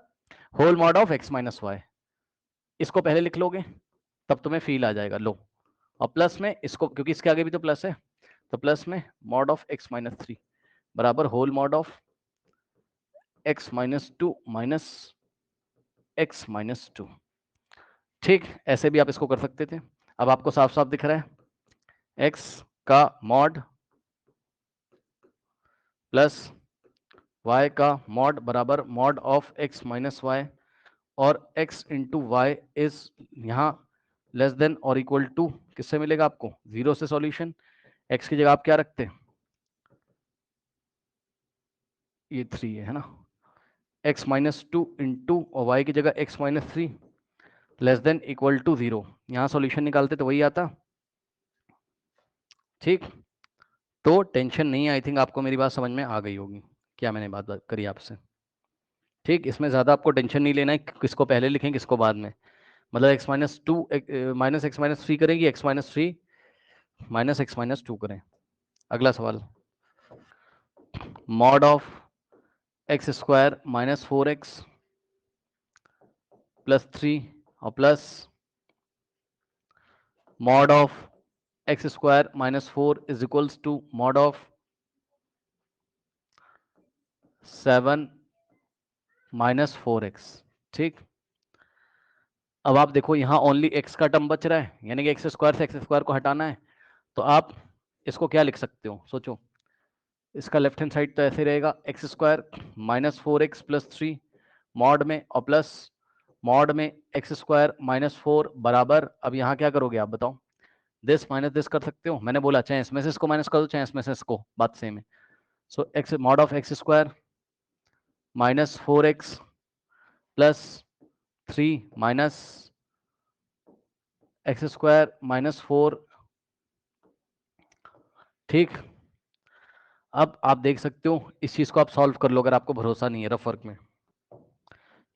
Speaker 1: whole mod of X minus y, इसको पहले लिख लोगे तब तुम्हें फील आ जाएगा। लो, और प्लस में इसको, क्योंकि इसके आगे भी तो प्लस है, तो प्लस में मॉड ऑफ x माइनस 3 बराबर whole mod of x minus 2 minus x minus 2। ठीक, ऐसे भी आप इसको कर सकते थे। अब आपको साफ साफ दिख रहा है x का मॉड प्लस y का मॉड बराबर mod of x minus y, और x इंटू वाई इज यहाँ लेस देन और इक्वल टू किससे मिलेगा आपको, 0 से सॉल्यूशन। x की जगह आप क्या रखते हैं, ये 3 है ना, x माइनस 2 इंटू और y की जगह x minus 3 less than equal to 0, यहाँ सॉल्यूशन निकालते तो वही आता। ठीक, तो टेंशन नहीं, आई थिंक आपको मेरी बात समझ में आ गई होगी क्या मैंने बात करी आपसे। ठीक, इसमें ज़्यादा आपको टेंशन नहीं लेना है किसको पहले लिखें किसको बाद में, मतलब x minus 2 minus x minus 3 करेंगे, x minus 3 minus x minus 2 करें। अगला सवाल, mod of x square minus 4x plus 3 और plus mod of x square minus 4 is equals to mod of 7 minus 4x। ठीक, अब आप देखो यहाँ ओनली x का टर्म बच रहा है, यानी कि एक्स स्क्वायर से एक्स स्क्वायर को हटाना है, तो आप इसको क्या लिख सकते हो सोचो। इसका लेफ्ट हैंड साइड तो ऐसे रहेगा x square minus 4x plus 3 mod में और प्लस मॉड में एक्स स्क्वायर माइनस 4 बराबर, अब यहाँ क्या करोगे आप बताओ, दिस माइनस दिस कर सकते हो, मैंने बोला चाहे इसमें से इसको माइनस कर दो चाहे इसमें से इसको, बात सेम है। So x mod of x square minus 4x plus 3 minus x square minus 4। ठीक, अब आप देख सकते हो इस चीज को आप सॉल्व कर लो, अगर आपको भरोसा नहीं है रफ वर्क में।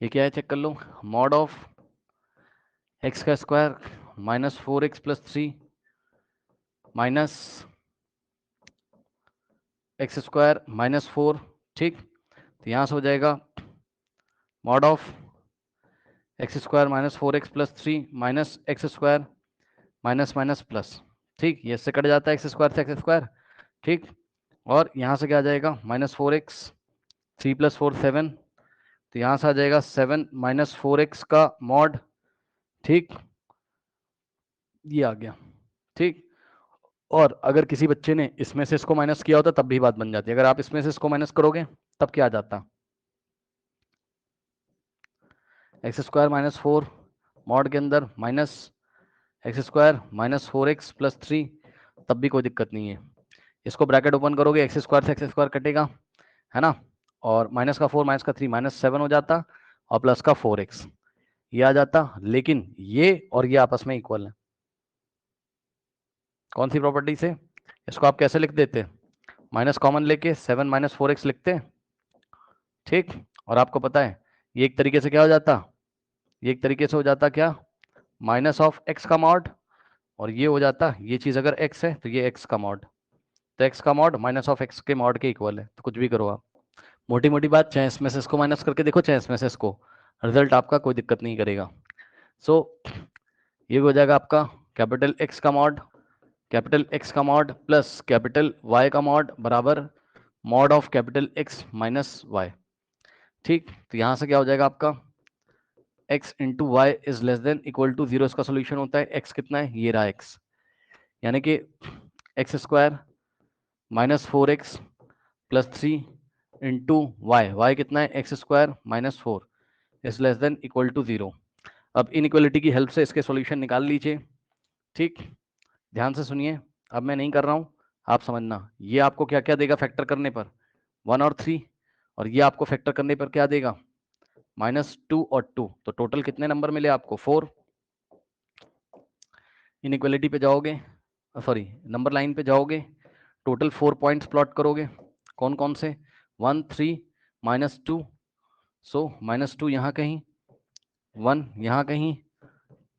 Speaker 1: ये क्या है चेक कर लो, मॉड ऑफ एक्स का square minus 4x plus 3 minus x square minus 4। ठीक, तो यहाँ से हो जाएगा mod of x square minus 4x plus 3 minus x square minus minus plus. ठीक, ये से कट जाता है एक्स स्क्वायर से एक्स स्क्वायर। ठीक, और यहाँ से क्या आ जाएगा माइनस 4x 3 प्लस 4 7, तो यहाँ से आ जाएगा 7 माइनस 4x का मॉड। ठीक, ये आ गया। ठीक, और अगर किसी बच्चे ने इसमें से इसको माइनस किया होता तब भी बात बन जाती, अगर आप इसमें से इसको माइनस करोगे तब क्या आ जाता, एक्स स्क्वायर माइनस 4 मॉड के अंदर minus x square minus 4x plus 3, तब भी कोई दिक्कत नहीं है। इसको ब्रैकेट ओपन करोगे एक्स स्क्वायर से एक्स स्क्वायर कटेगा, है ना, और माइनस का 4 माइनस का 3 माइनस 7 हो जाता, और प्लस का 4x ये आ जाता, लेकिन ये और ये आपस में इक्वल है। कौन सी प्रॉपर्टी से? इसको आप कैसे लिख देते? माइनस कॉमन लेके 7 माइनस 4x लिखते हैं, ठीक। और आपको पता है ये एक तरीके से क्या हो जाता, ये एक तरीके से हो जाता क्या, माइनस ऑफ x का मॉड, और ये हो जाता, ये चीज अगर x है तो ये x का मॉड, तो x का मॉड माइनस ऑफ x के मॉड के इक्वल है। तो कुछ भी करो आप, मोटी मोटी बात, चाहे इसमें से इसको माइनस करके देखो, चाहे इसमें से इसको, रिजल्ट आपका कोई दिक्कत नहीं करेगा। सो ये हो जाएगा आपका कैपिटल X का मॉड, कैपिटल X का मॉड प्लस कैपिटल Y का मॉड बराबर mod of capital X minus Y, ठीक। तो यहाँ से क्या हो जाएगा आपका x into y is less than equal to 0, इसका सोल्यूशन होता है x कितना है, ये रहा x, यानी कि x square minus 4x plus 3 into y, y कितना है x square minus 4 is less than equal to 0। अब इनइक्वालिटी की हेल्प से इसके सॉल्यूशन निकाल लीजिए, ठीक। ध्यान से सुनिए, अब मैं नहीं कर रहा हूँ, आप समझना। ये आपको क्या क्या देगा फैक्टर करने पर, 1 और 3, और ये आपको फैक्टर करने पर क्या देगा, -2 और 2, तो टोटल कितने नंबर मिले आपको, 4। इनइक्वालिटी पे जाओगे, सॉरी नंबर लाइन पे जाओगे, टोटल 4 पॉइंट्स प्लॉट करोगे, कौन कौन से, 1 3 -2, सो -2 यहाँ कहीं, 1 यहाँ कहीं,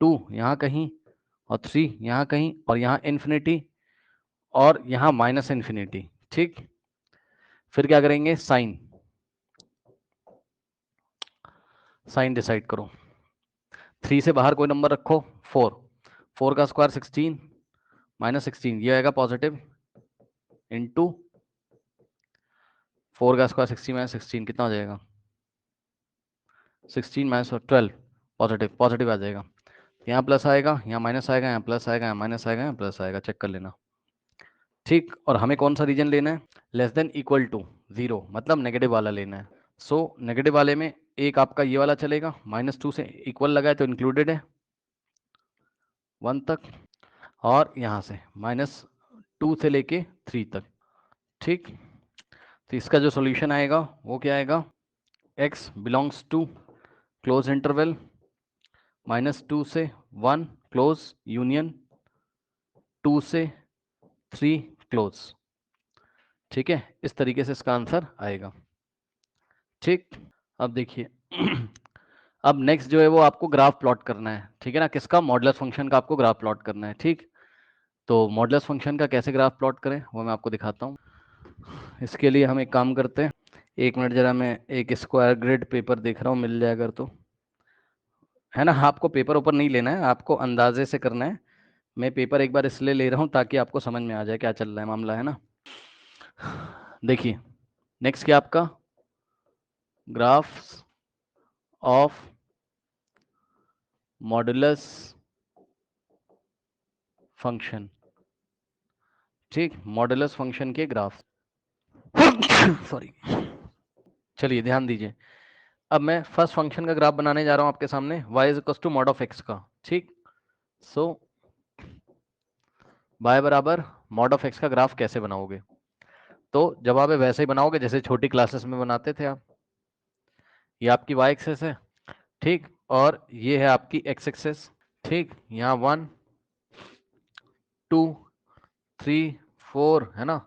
Speaker 1: 2 यहाँ कहीं, और 3 यहाँ कहीं, और यहाँ इन्फिनिटी, और यहाँ माइनस इन्फिनिटी, ठीक। फिर क्या करेंगे, साइन, साइन डिसाइड करो, 3 से बाहर कोई नंबर रखो, 4, 4 का स्क्वायर 16 -16, ये आएगा पॉजिटिव, इंटू 4 का स्क्वायर 60 -16 कितना हो जाएगा, 16 माइनस 12, पॉजिटिव, पॉजिटिव आ जाएगा। यहाँ प्लस आएगा, यहाँ माइनस आएगा, यहाँ प्लस आएगा, यहाँ माइनस आएगा, यहाँ प्लस आएगा, चेक कर लेना, ठीक। और हमें कौन सा रीजन लेना है, लेस देन इक्वल टू 0, मतलब नेगेटिव वाला लेना है। सो नेगेटिव वाले में एक आपका ये वाला चलेगा, -2 से इक्वल लगा है तो इंक्लूडेड है 1 तक, और यहाँ से -2 से लेके 3 तक, ठीक। तो इसका जो सॉल्यूशन आएगा वो क्या आएगा, x belongs to close interval -2 से 1 क्लोज यूनियन 2 से 3 क्लोज, ठीक है। इस तरीके से इसका आंसर आएगा, ठीक। अब देखिए अब नेक्स्ट जो है वो आपको ग्राफ प्लॉट करना है, ठीक है ना, किसका, मॉडुलस फंक्शन का आपको ग्राफ प्लॉट करना है, ठीक। तो मॉडुलस फंक्शन का कैसे ग्राफ प्लॉट करें वो मैं आपको दिखाता हूँ। इसके लिए हम एक काम करते हैं, 1 मिनट, जरा मैं एक स्क्वायर ग्रिड पेपर देख रहा हूँ मिल जाए अगर तो, है ना। आपको पेपर ऊपर नहीं लेना है, आपको अंदाजे से करना है। मैं पेपर एक बार इसलिए ले रहा हूँ ताकि आपको समझ में आ जाए क्या चल रहा है मामला, है ना। देखिए नेक्स्ट क्या आपका, ग्राफ्स ऑफ मॉडुलस फंक्शन, ठीक, मॉडुलस फंक्शन के ग्राफ सॉरी, चलिए ध्यान दीजिए। अब मैं फर्स्ट फंक्शन का ग्राफ बनाने जा रहा हूं आपके सामने, y is equal to mod of x का, ठीक। सो y बराबर मॉड ऑफ x का ग्राफ कैसे बनाओगे, तो जब आप वैसे ही बनाओगे जैसे छोटी क्लासेस में बनाते थे आप। ये आपकी y एक्सेस है, ठीक, और ये है आपकी x एक्सेस, ठीक। यहाँ 1 2 3 4 है ना,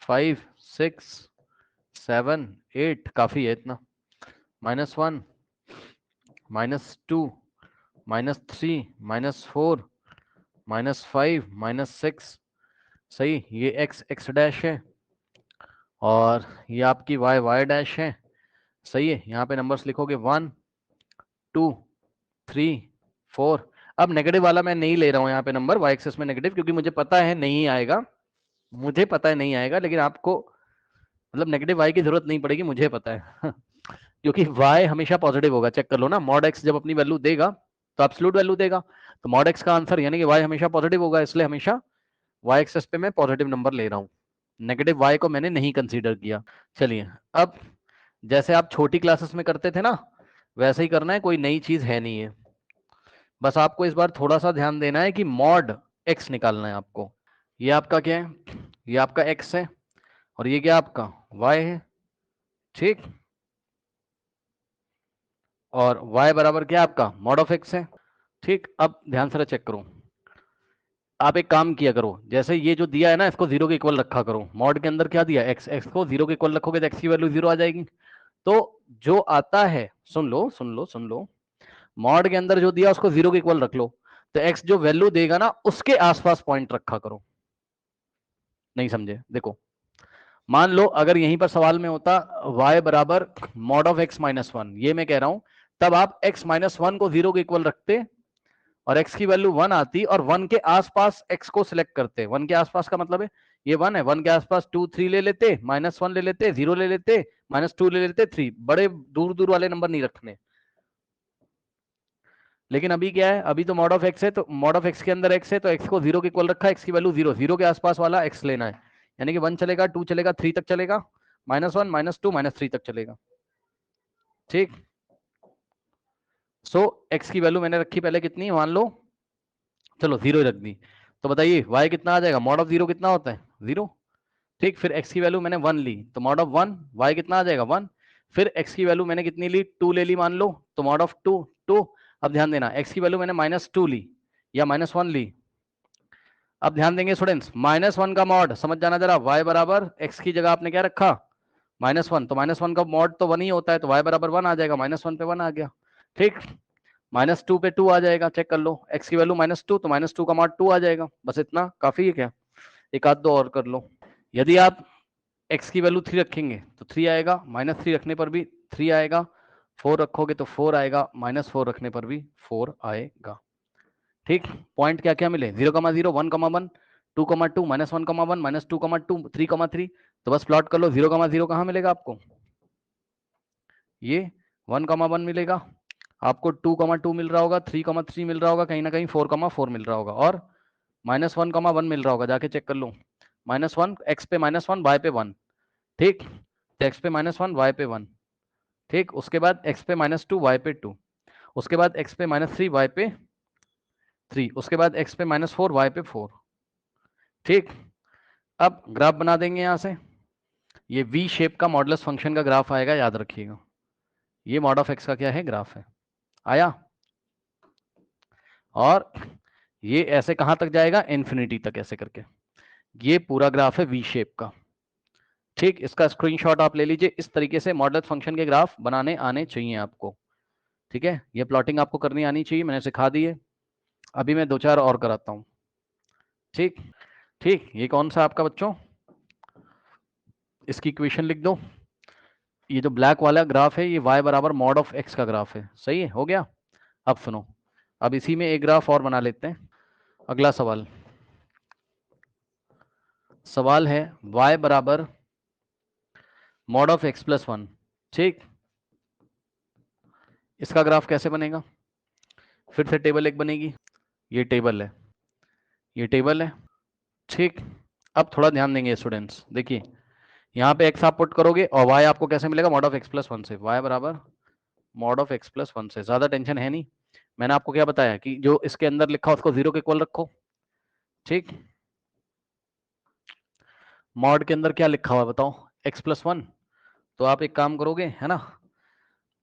Speaker 1: 5 6 7 8, काफी है इतना, -1 -2 -3 -4 -5 -6, सही। ये x x डैश है, और ये आपकी y y डैश है, सही है। यहाँ पे नंबर्स लिखोगे 1 2 3 4। अब नेगेटिव वाला मैं नहीं ले रहा हूँ यहाँ पे नंबर y एक्सेस में नेगेटिव, क्योंकि मुझे पता है नहीं आएगा, मुझे पता है नहीं आएगा, लेकिन आपको मतलब नेगेटिव y की जरूरत नहीं पड़ेगी, मुझे पता है क्योंकि y हमेशा पॉजिटिव होगा, चेक कर लो ना, मॉड x जब अपनी वैल्यू देगा तो एब्सोल्यूट वैल्यू देगा, तो मॉड x का आंसर यानी कि y हमेशा पॉजिटिव होगा, इसलिए हमेशा y एक्सेस पे मैं पॉजिटिव नंबर ले रहा हूँ, नेगेटिव y को मैंने नहीं कंसीडर किया। चलिए अब जैसे आप छोटी क्लासेस में करते थे ना, वैसे ही करना है, कोई नई चीज है नहीं है। बस आपको इस बार थोड़ा सा ध्यान देना है कि मॉड x निकालना है आपको। ये आपका क्या है, ये आपका x है, और ये क्या आपका y है, ठीक। और y बराबर क्या आपका मॉड ऑफ x है, ठीक। अब ध्यान से चेक करो, आप एक काम किया करो, जैसे ये जो दिया है ना इसको जीरो के इक्वल रखा करो। मॉड के अंदर क्या दिया, एक्स, एक्स को जीरो के इक्वल रखोगे तो एक्स की वैल्यू जीरो आ जाएगी। तो जो आता है, सुन लो सुन लो सुन लो, मॉड के अंदर जो दिया उसको जीरो के इक्वल रख लो, तो एक्स जो वैल्यू देगा ना उसके आसपास पॉइंट रखा करो। नहीं समझे? देखो, मान लो अगर यहीं पर सवाल में होता y बराबर mod of x minus one, ये मैं कह रहा हूं, तब आप x माइनस वन को जीरो के इक्वल रखते और x की वैल्यू वन आती और वन के आसपास x को सिलेक्ट करते। वन के आसपास का मतलब है ये वन है, वन के आसपास टू थ्री ले लेते, माइनस वन ले लेते, जीरो ले लेते, माइनस टू ले लेते, थ्री, बड़े दूर दूर वाले नंबर नहीं रखने। लेकिन अभी क्या है, अभी तो मॉड ऑफ एक्स है, तो मॉड ऑफ एक्स के अंदर एक्स है तो एक्स को जीरो के इक्वल रखा है, एक्स की वैल्यू जीरो, जीरो के आसपास वाला एक्स लेना है। यानी कि वन चलेगा, टू चलेगा, थ्री तक चलेगा, minus one, minus two, minus three तक चलेगा। ठीक, सो एक्स की वैल्यू मैंने रखी पहले कितनी, मान लो चलो जीरो रख दी, तो बताइए y कितना आ जाएगा, मॉड ऑफ जीरो कितना होता है, जीरो। ठीक, फिर x की वैल्यू मैंने वन ली तो मॉड ऑफ वन, y कितना आ जाएगा, वन। फिर x की वैल्यू मैंने कितनी ली, टू ले ली मान लो, तो मॉड ऑफ टू, टू। अब ध्यान देना, x की वैल्यू मैंने माइनस टू ली या माइनस वन ली। अब ध्यान देंगे स्टूडेंट्स, माइनस वन का मॉड समझ जाना जरा, y बराबर x की जगह आपने क्या रखा, माइनस वन, तो माइनस वन का मॉड तो वन ही होता है, तो y बराबर वन आ जाएगा, माइनस वन पे वन आ गया। ठीक, माइनस टू पे टू आ जाएगा, चेक कर लो, x की वैल्यू माइनस टू, तो माइनस टू का मॉड टू आ जाएगा। बस इतना काफी है क्या, एक आध दो और कर लो। यदि आप x की वैल्यू थ्री रखेंगे तो थ्री आएगा, माइनस थ्री रखने पर भी थ्री आएगा, फोर रखोगे तो फोर आएगा, माइनस फोर रखने पर भी फोर आएगा। ठीक, पॉइंट क्या क्या मिले, zero comma zero, one comma one, two comma to, minus one comma one, minus two comma to, three comma three. तो बस प्लॉट कर लो, जीरो कमा जीरो कहाँ मिलेगा आपको, ये वन कमा वन मिलेगा आपको, टू कमा टू मिल रहा होगा, थ्री कमा थ्री मिल रहा होगा, कहीं ना कहीं फोर कमा फोर मिल रहा होगा, और माइनस वन कमा वन मिल रहा होगा, जाके चेक कर लो। माइनस वन, एक्स पे माइनस वन, वाई पे वन। ठीक, तो एक्स पे माइनस वन, वाई पे वन। ठीक, उसके बाद एक्स पे माइनस टू, वाई पे टू, उसके बाद एक्स पे माइनस थ्री, वाई पे थ्री, उसके बाद एक्स पे माइनस फोर, वाई पे फोर। ठीक, अब ग्राफ बना देंगे यहां से, ये वी शेप का मॉडुलस फंक्शन का ग्राफ आएगा, याद रखिएगा। ये मॉड ऑफ एक्स का क्या है, ग्राफ है, आया। और ये ऐसे कहां तक जाएगा, इन्फिनिटी तक ऐसे करके, ये पूरा ग्राफ है वी शेप का। ठीक, इसका स्क्रीनशॉट आप ले लीजिए, इस तरीके से मॉडुलस फंक्शन के ग्राफ बनाने आने चाहिए आपको। ठीक है, ये प्लॉटिंग आपको करनी आनी चाहिए, मैंने सिखा दी है, अभी मैं दो चार और कराता हूं। ठीक, ठीक, ये कौन सा आपका बच्चों, इसकी इक्वेशन लिख दो, ये जो ब्लैक वाला ग्राफ है ये y बराबर मॉड ऑफ x का ग्राफ है, सही है, हो गया। अब सुनो, अब इसी में एक ग्राफ और बना लेते हैं। अगला सवाल, सवाल है y बराबर mod of x plus one. ठीक, इसका ग्राफ कैसे बनेगा, फिर से टेबल एक बनेगी, ये टेबल है, ये टेबल है। ठीक, अब थोड़ा ध्यान देंगे स्टूडेंट्स, देखिए यहाँ पे x आप पुट करोगे और y आपको कैसे मिलेगा, mod of x plus one से, y बराबर mod of x plus one से, ज्यादा टेंशन है नहीं। मैंने आपको क्या बताया कि जो इसके अंदर लिखा उसको जीरो के इक्वल रखो। ठीक, मॉड के अंदर क्या लिखा हुआ बताओ, x प्लस वन, तो आप एक काम करोगे है ना,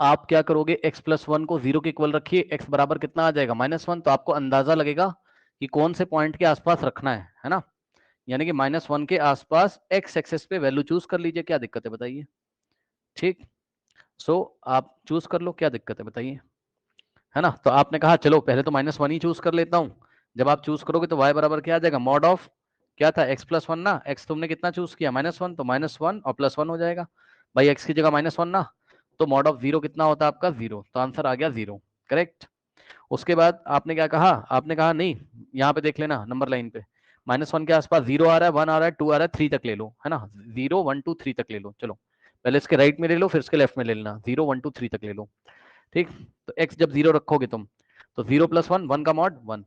Speaker 1: आप क्या करोगे, x प्लस वन को जीरो के इक्वल रखिए, x बराबर कितना आ जाएगा, माइनस वन, तो आपको अंदाजा लगेगा कि कौन से पॉइंट के आसपास रखना है ना, यानी कि माइनस वन के आसपास x एक्सेस पे वैल्यू चूज कर लीजिए, क्या दिक्कत है बताइए। ठीक, सो आप चूज कर लो, क्या दिक्कत है बताइए, है ना। तो आपने कहा चलो पहले तो माइनस वन ही चूज कर लेता हूं, जब आप चूज करोगे तो y बराबर क्या आ जाएगा, मॉड ऑफ क्या था, x प्लस वन ना, x तुमने कितना चूज किया, माइनस वन, तो माइनस वन और प्लस वन हो जाएगा, भाई x की जगह माइनस वन ना, तो मॉड ऑफ जीरो कितना होता है आपका, जीरो, तो आंसर आ गया जीरो, करेक्ट। उसके बाद आपने क्या कहा, आपने कहा नहीं, यहाँ पे देख लेना नंबर लाइन पे, माइनस वन के आसपास जीरो आ रहा है, वन आ रहा है, टू आ रहा है, थ्री तक ले लो, है ना, जीरो वन टू थ्री तक ले लो, चलो पहले इसके राइट में ले लो फिर इसके लेफ्ट में ले लेना, जीरो वन टू थ्री तक ले लो। ठीक, तो x जब जीरो रखोगे तुम, तो जीरो प्लस वन, वन का मॉड वन।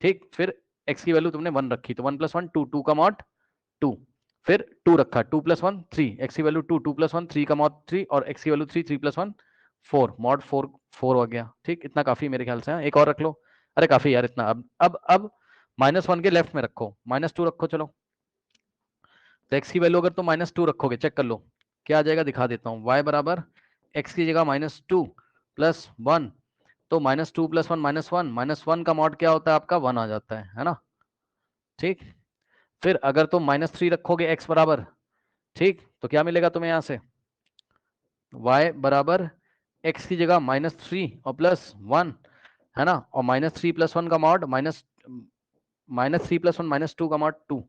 Speaker 1: ठीक, फिर x की वैल्यू तुमने वन रखी, तो one plus one two, two का मॉड टू, फिर टू रखा, two plus one three, x की value two, two plus one three का मॉड थ्री, और एक्स की value three, three plus one four, mod four, four हो गया। ठीक, इतना काफी मेरे ख्याल से, हाँ? एक और रख लो, अरे काफी यार इतना। अब माइनस वन के लेफ्ट में रखो, माइनस टू रखो, चलो तो एक्स की वैल्यू अगर तुम माइनस टू रखोगे, चेक कर लो क्या आ जाएगा, दिखा देता हूँ, y बराबर एक्स की जगह माइनस टू प्लस वन, तो minus two plus one minus one, minus one का मॉड क्या होता है आपका, वन आ जाता है ना। ठीक। फिर अगर तुम -3 रखोगे x बराबर, ठीक, तो क्या मिलेगा तुम्हें यहां से, y बराबर x की जगह -3 और +1, है ना, और -3 + 1 का मॉड -3 + 1 -2 का मॉड 2,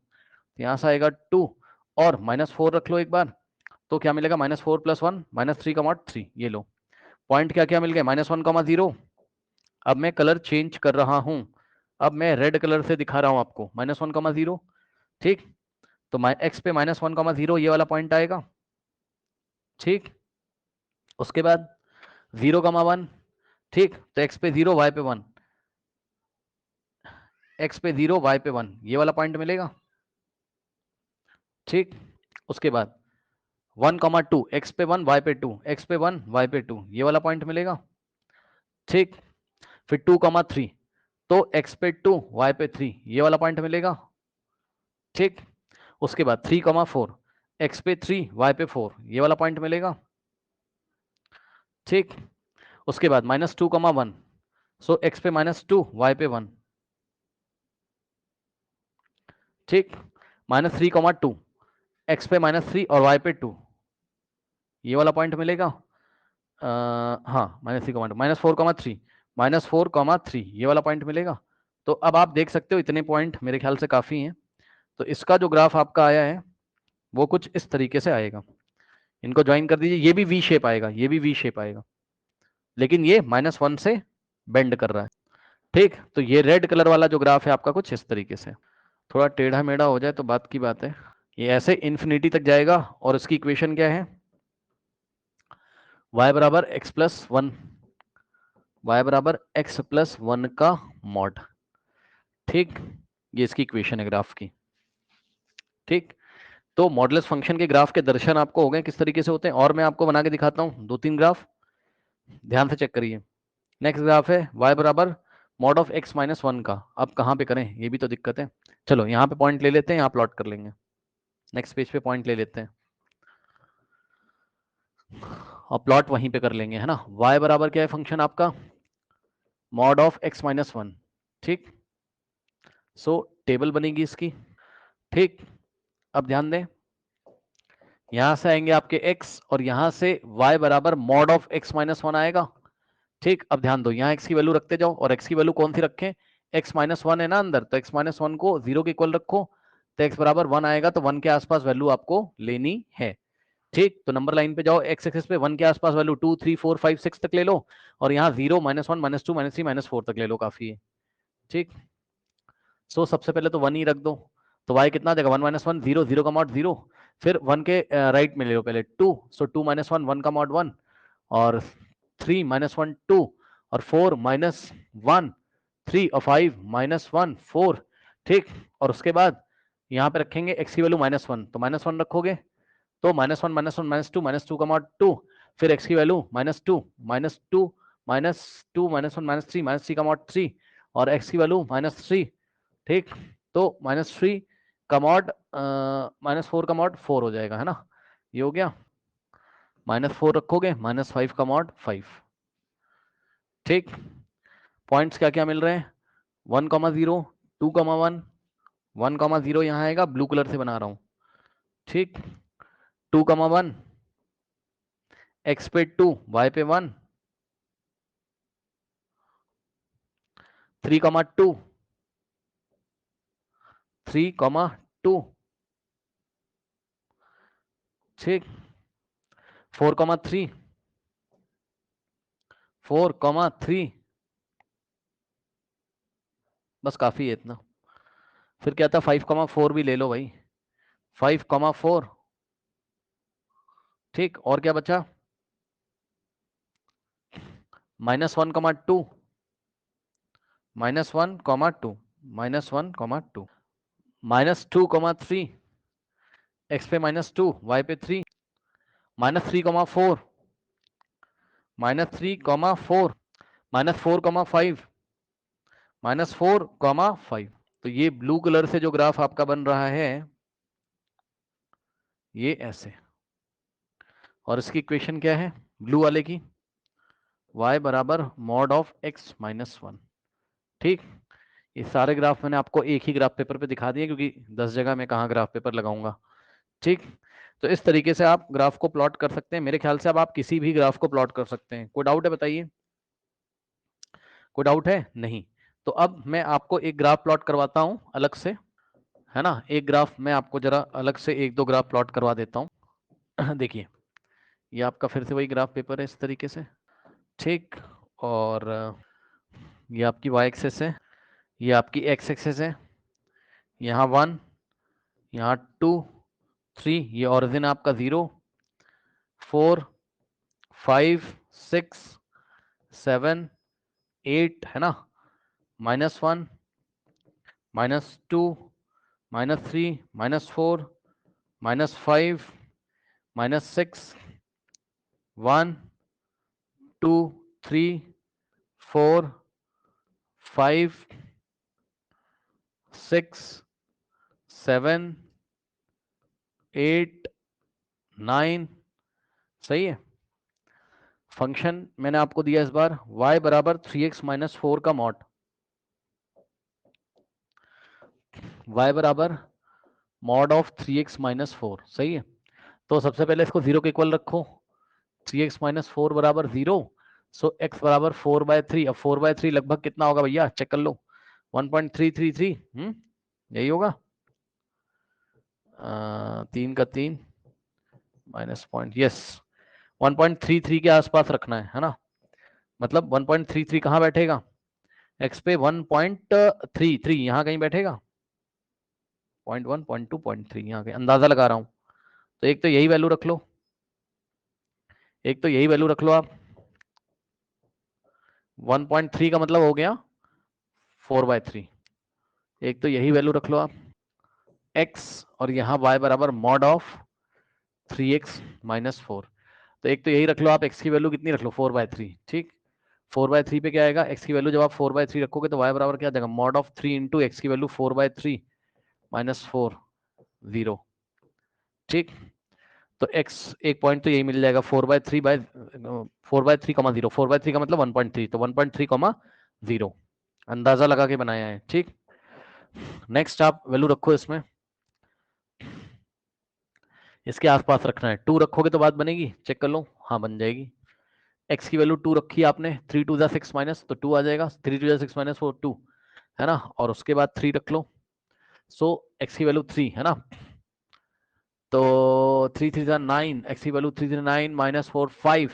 Speaker 1: यहां से आएगा 2, और -4 रख लो एक बार, तो क्या मिलेगा, -4 + 1 -3 का मॉड 3। ये लो पॉइंट क्या क्या मिल गए, -1, 0। अब मैं कलर चेंज कर रहा हूं, अब मैं रेड कलर से दिखा रहा हूं आपको, -1, 0, ठीक। तो x पे -1, 0 ये वाला पॉइंट आएगा, ठीक। उसके बाद 0, 1, ठीक, तो x पे 0 y पे 1, x पे 0 y पे 1 ये वाला पॉइंट मिलेगा, ठीक। उसके बाद 1, 2 x पे 1 y पे 2, x पे 1 y पे 2 ये वाला पॉइंट मिलेगा, ठीक। फिर 2, 3 तो x पे 2 y पे 3 ये वाला पॉइंट मिलेगा, ठीक। उसके बाद 3, 4 x पे 3 y पे 4 ये वाला पॉइंट मिलेगा, ठीक। उसके बाद -2, 1 सो x पे -2 y पे 1, ठीक। -3, 2 x पे -3 और y पे 2 ये वाला पॉइंट मिलेगा, हाँ -3, -4, 3 ये वाला पॉइंट मिलेगा। तो अब आप देख सकते हो इतने पॉइंट मेरे ख्याल से काफी हैं। तो इसका जो ग्राफ आपका आया है वो कुछ इस तरीके से आएगा, इनको ज्वाइन कर दीजिए, ये भी वी शेप आएगा, ये भी वी शेप आएगा, लेकिन ये -1 से बेंड कर रहा है, ठीक। तो ये रेड कलर वाला जो ग्राफ है आपका कुछ इस तरीके से, थोड़ा टेढ़ा मेढ़ा हो जाए तो बात की बात है। ये ऐसे इन्फिनिटी तक जाएगा और इसकी इक्वेशन क्या है, y बराबर x प्लस 1, y बराबर x प्लस 1 का मॉड, ठीक। ये इसकी इक्वेशन है ग्राफ की, ठीक। तो मॉडुलस फंक्शन के ग्राफ के दर्शन आपको हो गए किस तरीके से होते हैं, और मैं आपको बना के दिखाता हूं 2-3 ग्राफ, ध्यान से चेक करिए। नेक्स्ट ग्राफ है y बराबर मॉड ऑफ x माइनस 1 का, अब कहां पे करें ये भी तो दिक्कत है। चलो यहाँ पे पॉइंट ले लेते हैं, यहाँ प्लॉट कर लेंगे, नेक्स्ट पेज पे पॉइंट ले लेते हैं और प्लॉट वहीं पे कर लेंगे, है ना। y बराबर क्या है फंक्शन आपका, मॉड ऑफ x माइनस 1, ठीक। सो टेबल बनेगी इसकी, ठीक। अब ध्यान दें, यहां से आएंगे आपके x और यहां से y बराबर मॉड ऑफ x माइनस 1 आएगा, ठीक। अब ध्यान दो, यहाँ x की वैल्यू रखते जाओ, और x की वैल्यू कौन सी रखें, x माइनस 1 है ना अंदर, तो x माइनस 1 को 0 के इक्वल रखो, तो x बराबर 1 आएगा, तो 1 के आसपास वैल्यू आपको लेनी है, ठीक। तो नंबर लाइन पे जाओ, x एक्सिस पे 1 के आसपास वैल्यू 2, 3, 4, 5, 6 तक ले लो, और यहाँ 0, -1, -2, -3, -4 तक ले लो, काफी है, ठीक। सो सबसे पहले तो 1 ही रख दो, तो y कितना देगा, 1 - 1 0, 0 का मॉड 0, फिर 1 के राइट में ले लो पहले 2, सो 2 - 1 1 का मॉड 1, और 3 - 1 2, और 4 - 1 3, और 5 - 1 4, ठीक। और उसके बाद यहाँ पे रखेंगे x की वैल्यू -1, तो -1 रखोगे, तो -1 - 1 -2 का मॉड 2, फिर x की वैल्यू -2 -2 -2 -1 -3 का मॉड 3, और x की वैल्यू -3, ठीक। तो -3 का मॉड -4 का मॉड 4 हो जाएगा, है ना, ये हो गया। -4 रखोगे, -5 का मॉड 5, ठीक। पॉइंट्स क्या क्या मिल रहे हैं, 1, 0 2, 1 1, 0 यहाँ आएगा, ब्लू कलर से बना रहा हूं, ठीक। 2, 1 x पे 2 y पे 1, 3, 2 3, 2, ठीक। 4, 3 4, 3, बस काफी है इतना। फिर क्या था, 5, 4 भी ले लो भाई, 5, 4, ठीक। और क्या बचा, -1, 2 -1, -2 -1, 2 -2, 3 x पे -2 y पे 3, -3, 4 -3, 4 -4, 5 -4, 5। तो ये ब्लू कलर से जो ग्राफ आपका बन रहा है ये ऐसे, और इसकी इक्वेशन क्या है ब्लू वाले की, y बराबर मॉड ऑफ x -1, ठीक। ये सारे ग्राफ मैंने आपको एक ही ग्राफ पेपर पे दिखा दिए, क्योंकि 10 जगह मैं कहाँ ग्राफ पेपर लगाऊंगा। ठीक, तो इस तरीके से आप ग्राफ को प्लॉट कर सकते हैं। मेरे ख्याल से अब आप किसी भी ग्राफ को प्लॉट कर सकते हैं। कोई डाउट है बताइए? कोई डाउट है? नहीं। तो अब मैं आपको एक ग्राफ प्लॉट करवाता हूं अलग से, है ना। एक ग्राफ मैं आपको जरा अलग से एक दो ग्राफ प्लॉट करवा देता हूं। देखिए, ये आपका फिर से वही ग्राफ पेपर है इस तरीके से। ठीक, और ये आपकी वाई एक्सेस है, ये आपकी एक्स एक्सेस है। यहाँ 1, यहाँ 2, 3, ये ओरिजिन आपका 0, 4, 5, 6, 7, 8, है ना। -1, -2, -3, -4, -5, -6, 1, 2, 3, 4, 5, 6, 7, 8, 9। सही है। फंक्शन मैंने आपको दिया इस बार y बराबर 3x - 4 का मॉड, y बराबर मॉड ऑफ 3x - 4। सही है। तो सबसे पहले इसको 0 के इक्वल रखो। 3x - 4 बराबर 0, सो x बराबर 4/3। अब 4/3 लगभग कितना होगा भैया, चेक कर लो। 1.333। यही होगा। 3 का 3 माइनस पॉइंट, यस 1.33 के आसपास रखना है ना। मतलब 1.33 कहाँ बैठेगा, x पे 1.33 यहाँ कहीं बैठेगा। 0.1, 0.2, 0.3 यहाँ कहीं, अंदाजा लगा रहा हूँ। तो एक तो यही वैल्यू रख लो, एक तो यही वैल्यू रख लो आप। 1.3 का मतलब हो गया 4/3। एक तो यही वैल्यू रख लो आप x, और यहाँ y बराबर मॉड ऑफ 3x - 4। तो एक तो यही रख लो आप, x की वैल्यू कितनी रख लो 4/3। ठीक, 4/3 पे क्या आएगा, x की वैल्यू जब आप 4/3 रखोगे तो y बराबर क्या देगा, मॉड ऑफ 3 इंटू एक्स की वैल्यू 4/3 -4, 0। ठीक, तो x एक पॉइंट तो यही मिल जाएगा 4/3 बाय 4/3, 0। 4/3 का मतलब 1.3, तो 1.3, 0 अंदाजा लगा के बनाया है। ठीक, नेक्स्ट आप वैल्यू रखो इसमें, इसके आसपास रखना है। 2 रखोगे तो बात बनेगी, चेक कर लो। हाँ बन जाएगी। x की वैल्यू 2 रखी आपने, 3 2 6 माइनस, तो 2 आ जाएगा। 3 2 6 - 4 2, है ना। और उसके बाद 3 रख लो, सो x की वैल्यू 3, है ना। तो 3 3 9, x की वैल्यू 3 3 9 -4 5,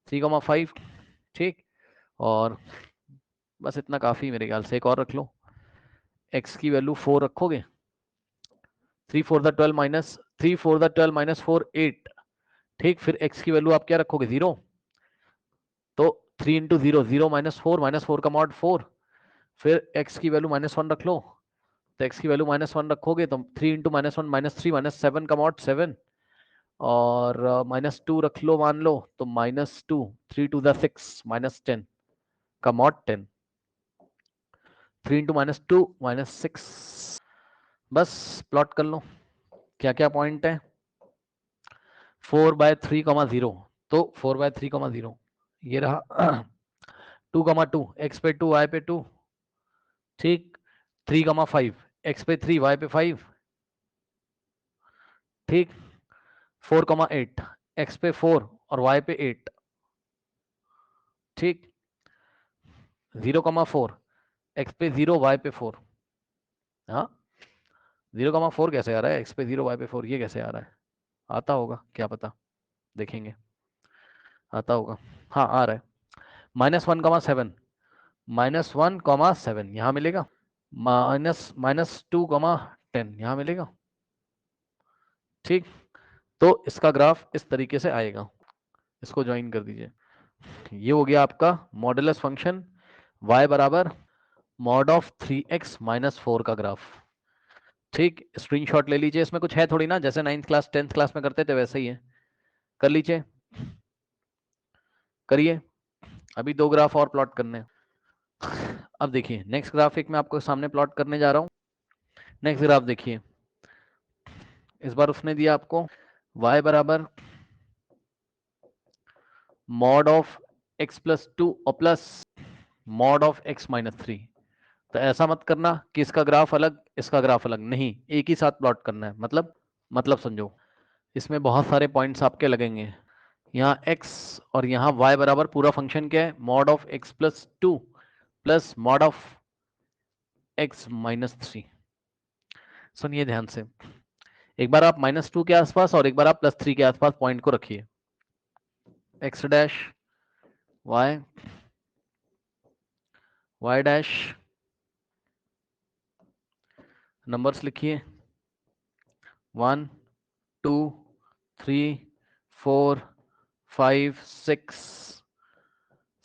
Speaker 1: 3,5। ठीक, और बस इतना काफी मेरे ख्याल से। एक और रख लो, x की वैल्यू 4 रखोगे, 3 4 12 माइनस 3 4 12 -4 8। ठीक, फिर x की वैल्यू आप क्या रखोगे, 0। तो 3 इंटू 0, 0 -4 का मॉड 4। फिर x की वैल्यू -1 रख लो, तो x की वैल्यू -1 रखोगे तो 3 इंटू -1 -3 -7 का मॉड 7। और -2 रख लो, मान लो तो -2, 3 2 6 -10 का मॉड 10। 3 इंटू -2 -6। बस प्लॉट कर लो क्या क्या पॉइंट है। 4/3, 0, तो 4/3, 0 ये रहा। 2, 2, x पे 2, y पे 2। ठीक, 3, 5, x पे 3, y पे 5। ठीक, 4, 8, x पे 4 और y पे 8। ठीक, 0, 4, x पे 0, y पे 4। हाँ, 0, 4 कैसे आ रहा है, x पे 0, y पे 4, ये कैसे आ रहा है? आता होगा, क्या पता, देखेंगे। आता होगा, हाँ आ रहा है। -1, -1, -1, 7 यहाँ मिलेगा। -2, 10 यहाँ मिलेगा। ठीक, तो इसका ग्राफ इस तरीके से आएगा। इसको ज्वाइन कर दीजिए। ये हो गया आपका मॉडुलस फंक्शन y बराबर मॉड ऑफ 3x - 4 का ग्राफ। ठीक, स्क्रीनशॉट ले लीजिए। इसमें कुछ है थोड़ी ना, जैसे 9th क्लास 10th क्लास में करते थे वैसे ही है। कर लीजिए, करिए। अभी 2 ग्राफ और प्लॉट करने हैं। अब देखिए नेक्स्ट ग्राफिक मैं आपको सामने प्लॉट करने जा रहा हूँ। नेक्स्ट ग्राफ देखिए, इस बार उसने दिया आपको y बराबर मॉड ऑफ x + 2 और प्लस मॉड ऑफ x - 3। तो ऐसा मत करना कि इसका ग्राफ अलग इसका ग्राफ अलग, नहीं, एक ही साथ प्लॉट करना है। मतलब समझो, इसमें बहुत सारे पॉइंट्स आपके लगेंगे। यहाँ x और यहाँ y बराबर पूरा फंक्शन क्या है, mod of x plus 2 plus mod of x minus 3। सुनिए ध्यान से, एक बार आप -2 के आसपास और एक बार आप +3 के आसपास पॉइंट को रखिए। x dash y, y dash, numbers लिखिए 1 2 3 4 5 6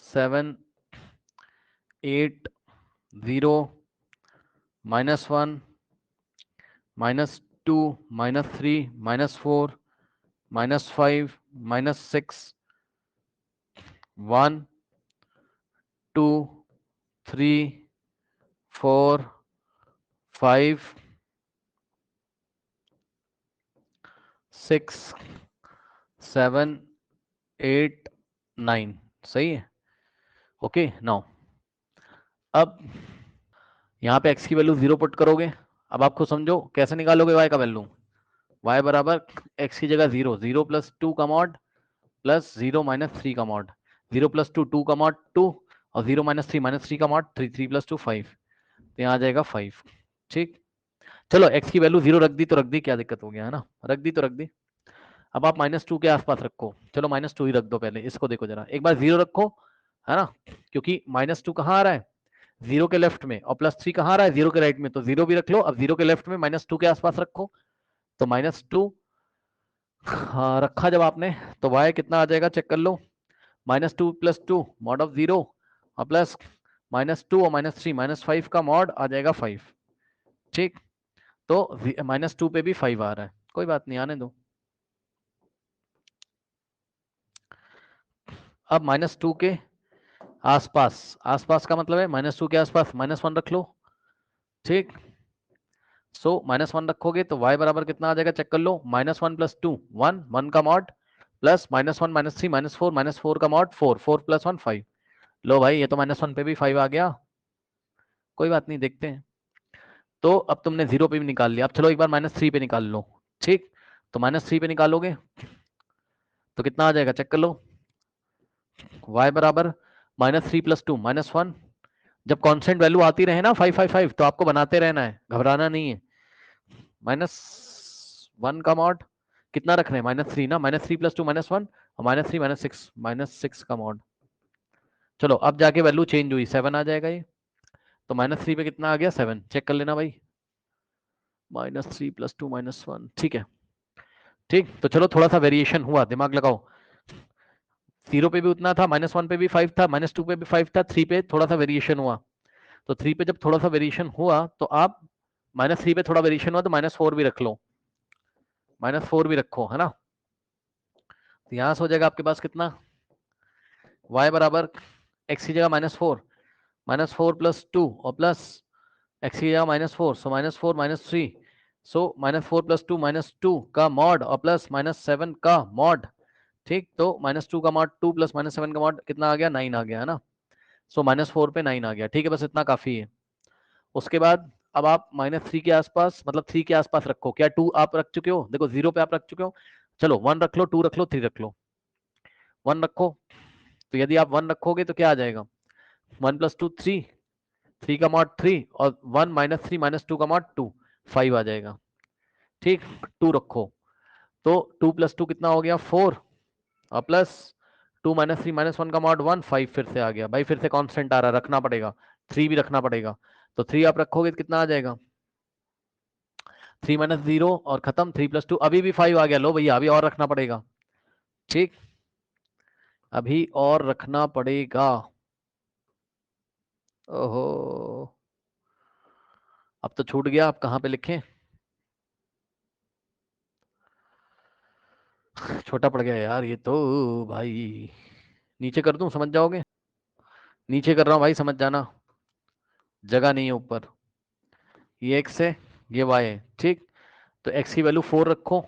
Speaker 1: 7 8 0 -1 -2 -3 -4 -5 -6 1 2 3 4 5 6 7 8 9। सही है, ओके। नाउ अब यहाँ पे x की वैल्यू 0 पुट करोगे। अब आपको समझो कैसे निकालोगे y का वैल्यू। y बराबर x की जगह 0, 0 प्लस 2 का मॉड प्लस 0 माइनस 3 का मॉड, 0 प्लस 2 2 का मॉड 2 और 0 माइनस 3 का मॉड 3, 3 प्लस 2 5, तो यहाँ आ जाएगा 5। ठीक, चलो x की वैल्यू 0 रख दी तो रख दी, क्या दिक्कत हो गया, है ना, रख दी तो रख दी। अब आप -2 के आसपास रखो, चलो -2 ही रख दो, पहले इसको देखो जरा, एक बार 0 रखो, है ना, क्योंकि -2 कहाँ आ रहा है, 0 के लेफ्ट में, और +3 कहाँ आ रहा है, 0 के राइट में, तो 0 भी रख लो। अब 0 के लेफ्ट में -2 के आसपास रखो, तो -2 हाँ रखा जब आपने, तो y कितना आ जाएगा चेक कर लो, -2 + 2 मॉड ऑफ 0 और प्लस -2 और -3 -5 का मॉड आ जाएगा 5। ठीक, तो -2 पे भी 5 आ रहा है, कोई बात नहीं, आने दो। अब -2 के आसपास, आसपास का मतलब है -2 के आसपास -1 रख लो। ठीक, सो -1 रखोगे तो y बराबर कितना आ जाएगा चेक कर लो, -1 + 2 1, 1 का मॉड प्लस -1 -3 -4 -4 का मॉड 4, 4 + 1 5। लो भाई, ये तो -1 पे भी 5 आ गया, कोई बात नहीं, देखते हैं। तो अब तुमने 0 पे भी निकाल लिया, अब चलो एक बार -3 पे निकाल लो। ठीक, तो -3 पे निकालोगे तो कितना आ जाएगा चेक कर लो, y बराबर -3 + 2 -1। जब कांस्टेंट वैल्यू आती रहे ना 555, तो आपको बनाते रहना है, घबराना नहीं है। -1 का मॉड कितना रख रहे हैं, -3 ना, -3 + 2 -1 और -3 -6 का मॉड। चलो अब जाके वैल्यू चेंज हुई, 7 आ जाएगा ये, तो -3 पे कितना आ गया 7, चेक कर लेना भाई, -3 + 2 -1। ठीक है, ठीक, तो चलो थोड़ा सा वेरिएशन हुआ, दिमाग लगाओ, 0 पे भी उतना था, -1 पे भी 5 था, -2 पे भी 5 था, 3 पे थोड़ा सा वेरिएशन हुआ। तो 3 पे जब थोड़ा सा वेरिएशन हुआ तो आप -3 पे थोड़ा वेरिएशन हुआ तो -4 भी रख लो, -4 भी रखो, है ना। तो यहां से हो जाएगा आपके पास कितना, y बराबर x की जगह -4, -4 + 2 और प्लस x की जगह -4, सो -4 -3, सो -4 + 2 -2 का मॉड और प्लस -7 का मॉड। ठीक, तो -2 का मॉड 2 प्लस -7 का मॉड कितना आ गया, 9 आ गया, है ना। सो -4 पे 9 आ गया, ठीक है, बस इतना काफी है। उसके बाद अब आप -3 के आसपास, मतलब 3 के आसपास रखो, क्या 2 आप रख चुके हो, देखो 0 पे आप रख चुके हो, चलो 1 रख लो, 2 रख लो, 3 रख लो, 1 रखो। तो यदि आप 1 रखोगे तो क्या आ जाएगा, 1 + 2 3, 3 का मॉड 3 और 1 -3 -2 का मॉड 2, 5 आ जाएगा। ठीक, 2 रखो, तो 2 + 2 कितना हो गया 4 और प्लस 2 -3 -1 का मॉड 1, 5 फिर से आ गया भाई, फिर से कांस्टेंट आ रहा, रखना पड़ेगा, 3 भी रखना पड़ेगा, तो 3 आप रखोगे तो कितना आ जाएगा, 3 - 0 और खत्म, 3 + 2 अभी भी 5 आ गया, लो भैया अभी और रखना पड़ेगा। ठीक, अभी और रखना पड़ेगा, ओहो, अब तो छूट गया, अब कहाँ पे लिखें, छोटा पड़ गया यार ये तो भाई, नीचे कर दूं समझ जाओगे, नीचे कर रहा हूँ भाई, समझ जाना, जगह नहीं है ऊपर, ये x है ये y है। ठीक, तो x की वैल्यू 4 रखो,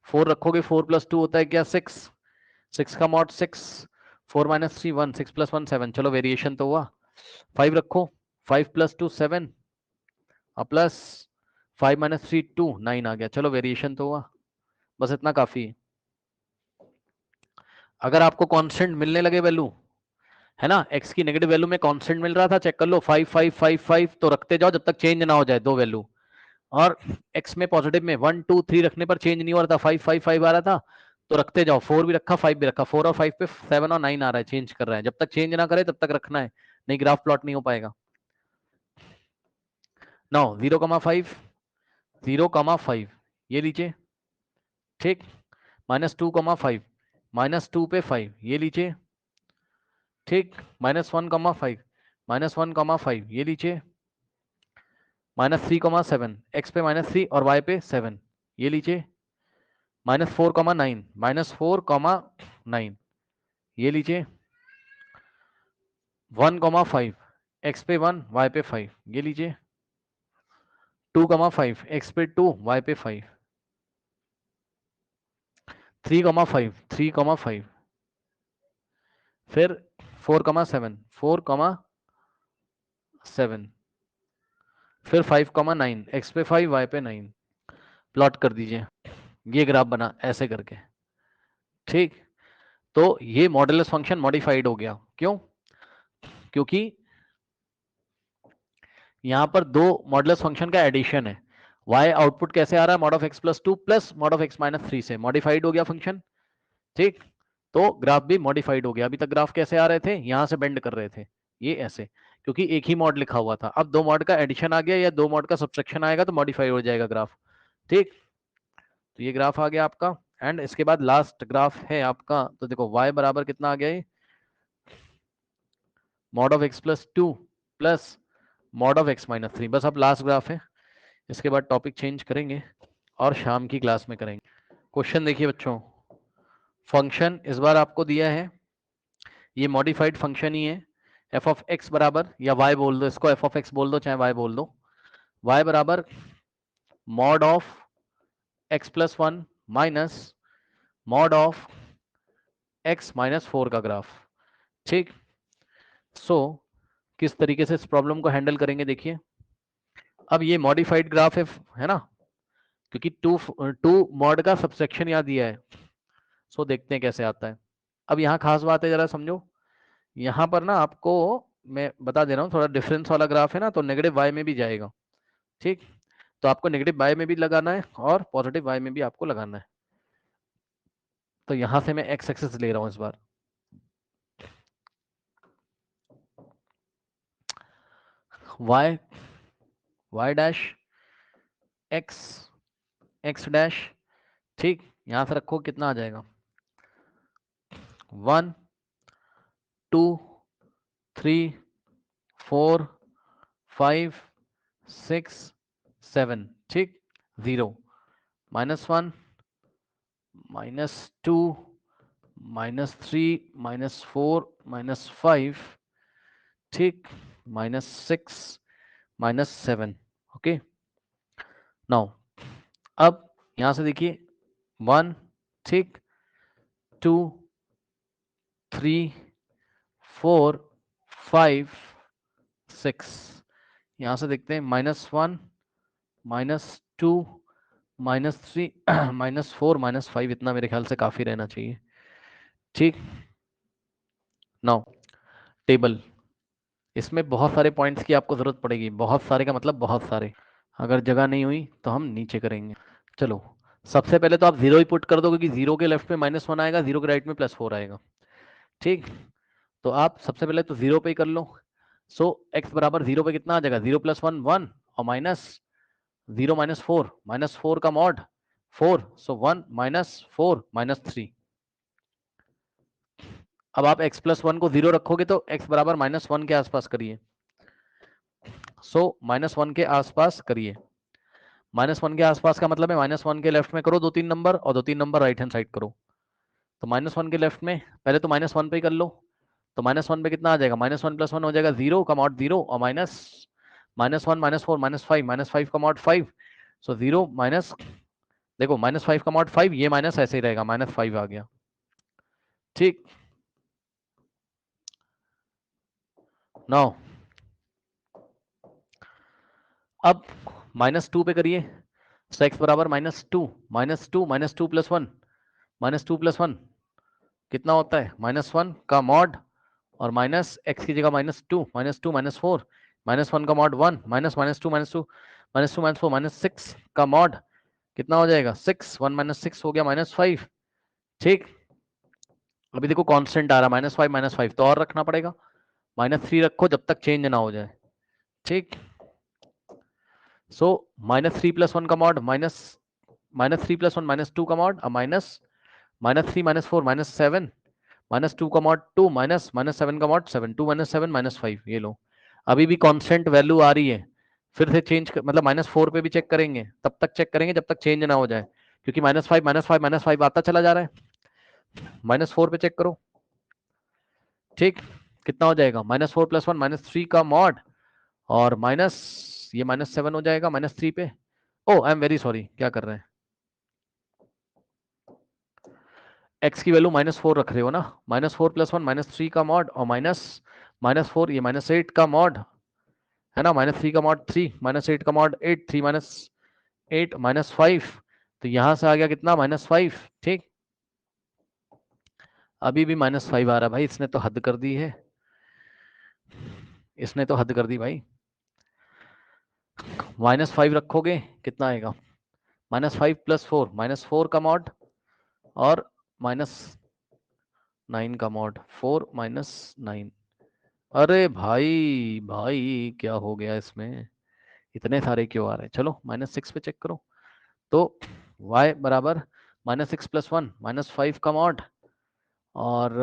Speaker 1: 4 रखोगे, 4 + 2 होता है क्या 6, 6 का मॉड 6, 4 - 3 1, 6 + 1 7, चलो वेरिएशन तो हुआ, 5 रखो, 5 + 2 7 प्लस 5 - 3 2 9 आ गया। चलो वेरिएशन तो हुआ, बस इतना काफी है। अगर आपको कांस्टेंट मिलने लगे वैल्यू, है ना, x की नेगेटिव वैल्यू में कांस्टेंट मिल रहा था, चेक कर लो 5 5 5 5, तो रखते जाओ जब तक चेंज ना हो जाए दो वैल्यू। और x में पॉजिटिव में 1 2 3 रखने पर चेंज नहीं हो रहा था, 5 5 5 आ रहा था, तो रखते जाओ। 4 भी रखा, 5 भी रखा, 4 और 5 पे 7 और 9 आ रहा है, चेंज कर रहा है। जब तक चेंज ना करे तब तक रखना है, नहीं ग्राफ प्लॉट नहीं हो पाएगा। नाउ 0,5 0,5 ये लीजिए, ठीक। -2,5 -2 पे 5 ये लीजिए, ठीक। -1,5 -1,5 ये लीजिए, -3,7 x पे -3 और y पे 7 ये लीजिए, -4,9 -4,9 ये लीजिए, 1,5 x पे 1 y पे 5 ये लीजिए, 2,5 x पे 2 y पे 5, 3,5 3,5, फिर 4,7 4,7, फिर 5,9 x पे 5 y पे 9। प्लॉट कर दीजिए, ये ग्राफ बना ऐसे करके, ठीक। तो ये मॉडुलस फंक्शन मॉडिफाइड हो गया, क्यों? क्योंकि यहां पर दो मॉडुलस फंक्शन का एडिशन है। y आउटपुट कैसे आ रहा है, mod of x + 2 plus mod of x - 3 से मॉडिफाइड हो गया फंक्शन, ठीक। तो ग्राफ भी मॉडिफाइड हो गया। अभी तक ग्राफ कैसे आ रहे थे, यहां से बेंड कर रहे थे, ये ऐसे, क्योंकि एक ही मॉड लिखा हुआ था। अब दो मॉड का एडिशन आ गया या दो मॉड का सब्ट्रैक्शन आएगा तो मॉडिफाइड हो जाएगा ग्राफ, ठीक। तो ये ग्राफ आ गया आपका। एंड इसके बाद लास्ट ग्राफ है आपका, तो देखो y बराबर कितना आ गया, ये mod of x + 2 plus mod of x - 3। बस अब लास्ट ग्राफ है, इसके बाद टॉपिक चेंज करेंगे और शाम की क्लास में करेंगे। क्वेश्चन देखिए बच्चों, फंक्शन इस बार आपको दिया है, ये मॉडिफाइड फंक्शन ही है, f of x बराबर, या y बोल दो इसको, f of x बोल दो चाहे y बोल दो, y बराबर mod of x + 1 minus mod of x - 4 का ग्राफ, ठीक। सो किस तरीके से इस प्रॉब्लम को हैंडल करेंगे देखिए। अब ये मॉडिफाइड ग्राफ है ना, क्योंकि टू मॉड का सबसेक्शन यहाँ दिया है। सो देखते हैं कैसे आता है। अब यहाँ खास बात है, जरा समझो, यहाँ पर ना आपको मैं बता दे रहा हूँ, थोड़ा डिफरेंस वाला ग्राफ है ना, तो नेगेटिव वाई में भी जाएगा, ठीक। तो आपको नेगेटिव वाई में भी लगाना है और पॉजिटिव वाई में भी आपको लगाना है। तो यहां से मैं एक्स एक्सिस ले रहा हूं इस बार, y y dash x x dash, ठीक। यहां से रखो, कितना आ जाएगा, 1 2 3 4 5 6 7, ठीक। 0 -1 -2 -3 -4 -5, ठीक, -6 -7, ओके। नाउ अब यहां से देखिए 1, ठीक, 2 3 4 5 6, यहां से देखते हैं -1 -2 -3 -4 -5, इतना मेरे ख्याल से काफी रहना चाहिए, ठीक। नाउ टेबल, इसमें बहुत सारे पॉइंट्स की आपको जरूरत पड़ेगी, बहुत सारे का मतलब बहुत सारे। अगर जगह नहीं हुई तो हम नीचे करेंगे। चलो सबसे पहले तो आप 0 ही पुट कर दो, क्योंकि 0 के लेफ्ट में -1 आएगा, 0 के राइट में +4 आएगा, ठीक। तो आप सबसे पहले तो 0 पे ही कर लो। सो x बराबर 0 पे कितना आ जाएगा, 0 + 1 1 और माइनस 0 - 4 का मॉड 4, सो 1 -4 -3। अब आप x + 1 को 0 रखोगे तो x बराबर -1 के आसपास करिए। सो -1 के आसपास करिए, -1 के आसपास का मतलब है -1 के लेफ्ट में करो 2-3 नंबर और 2-3 नंबर राइट हैंड साइड करो। तो -1 के लेफ्ट में पहले तो -1 पे ही कर लो। तो -1 पे कितना आ जाएगा, -1 + 1 हो जाएगा 0 का मॉड 0 और माइनस -1 -4 -5 -5 का मॉड 5, सो 0 माइनस, देखो -5 का मॉड 5, ये माइनस ऐसे ही रहेगा, -5 आ गया, ठीक। नाउ अब -2 पे करिए, तो x बराबर -2 -2 प्लस 1 -2 + 1 कितना होता है -1 का मॉड, और माइनस एक्स की जगह -2 -2 -4 -1 का मॉड 1 माइनस -2 -2 -2 -4 -6 का मॉड कितना हो जाएगा 6 1 -6 हो गया -5। ठीक, अभी देखो कांस्टेंट आ रहा है -5 तो और रखना पड़ेगा, -3 रखो जब तक चेंज ना हो जाए। ठीक, सो -3 + 1 का मॉड -3 + 1 -2 का मॉड, -3 -4 -7 -2 का मॉड 2 -7 का मॉड 7 2 -7 -5, ये लो अभी भी कांस्टेंट वैल्यू आ रही है। फिर से चेंज मतलब -4 पे भी चेक करेंगे, तब तक चेक करेंगे जब तक चेंज ना हो जाए, क्योंकि -5 आता चला जा रहा है। -4 पे चेक करो। ठीक, कितना हो जाएगा -4 + 1 -3 का मॉड, और ये -7 हो जाएगा -3 पे। ओ आई एम वेरी सॉरी, क्या कर रहे हैं, x की वैल्यू -4 रख रहे हो ना, -4 + 1 -3 का मॉड, और -4 ये -8 का मॉड है ना, -3 का मॉड 3 -8 का मॉड 8 3 -8 -5, तो यहां से आ गया कितना -5। ठीक, अभी भी -5 आ रहा है भाई, इसने तो हद कर दी है, इसने तो हद कर दी भाई। -5 रखोगे कितना आएगा, -5 + 4 -4 का मॉड, और -9 का मॉड 4 -9। अरे भाई भाई क्या हो गया इसमें, इतने सारे क्यों आ रहे हैं। चलो -6 पे चेक करो, तो y बराबर -6 + 1 -5 का मॉड, और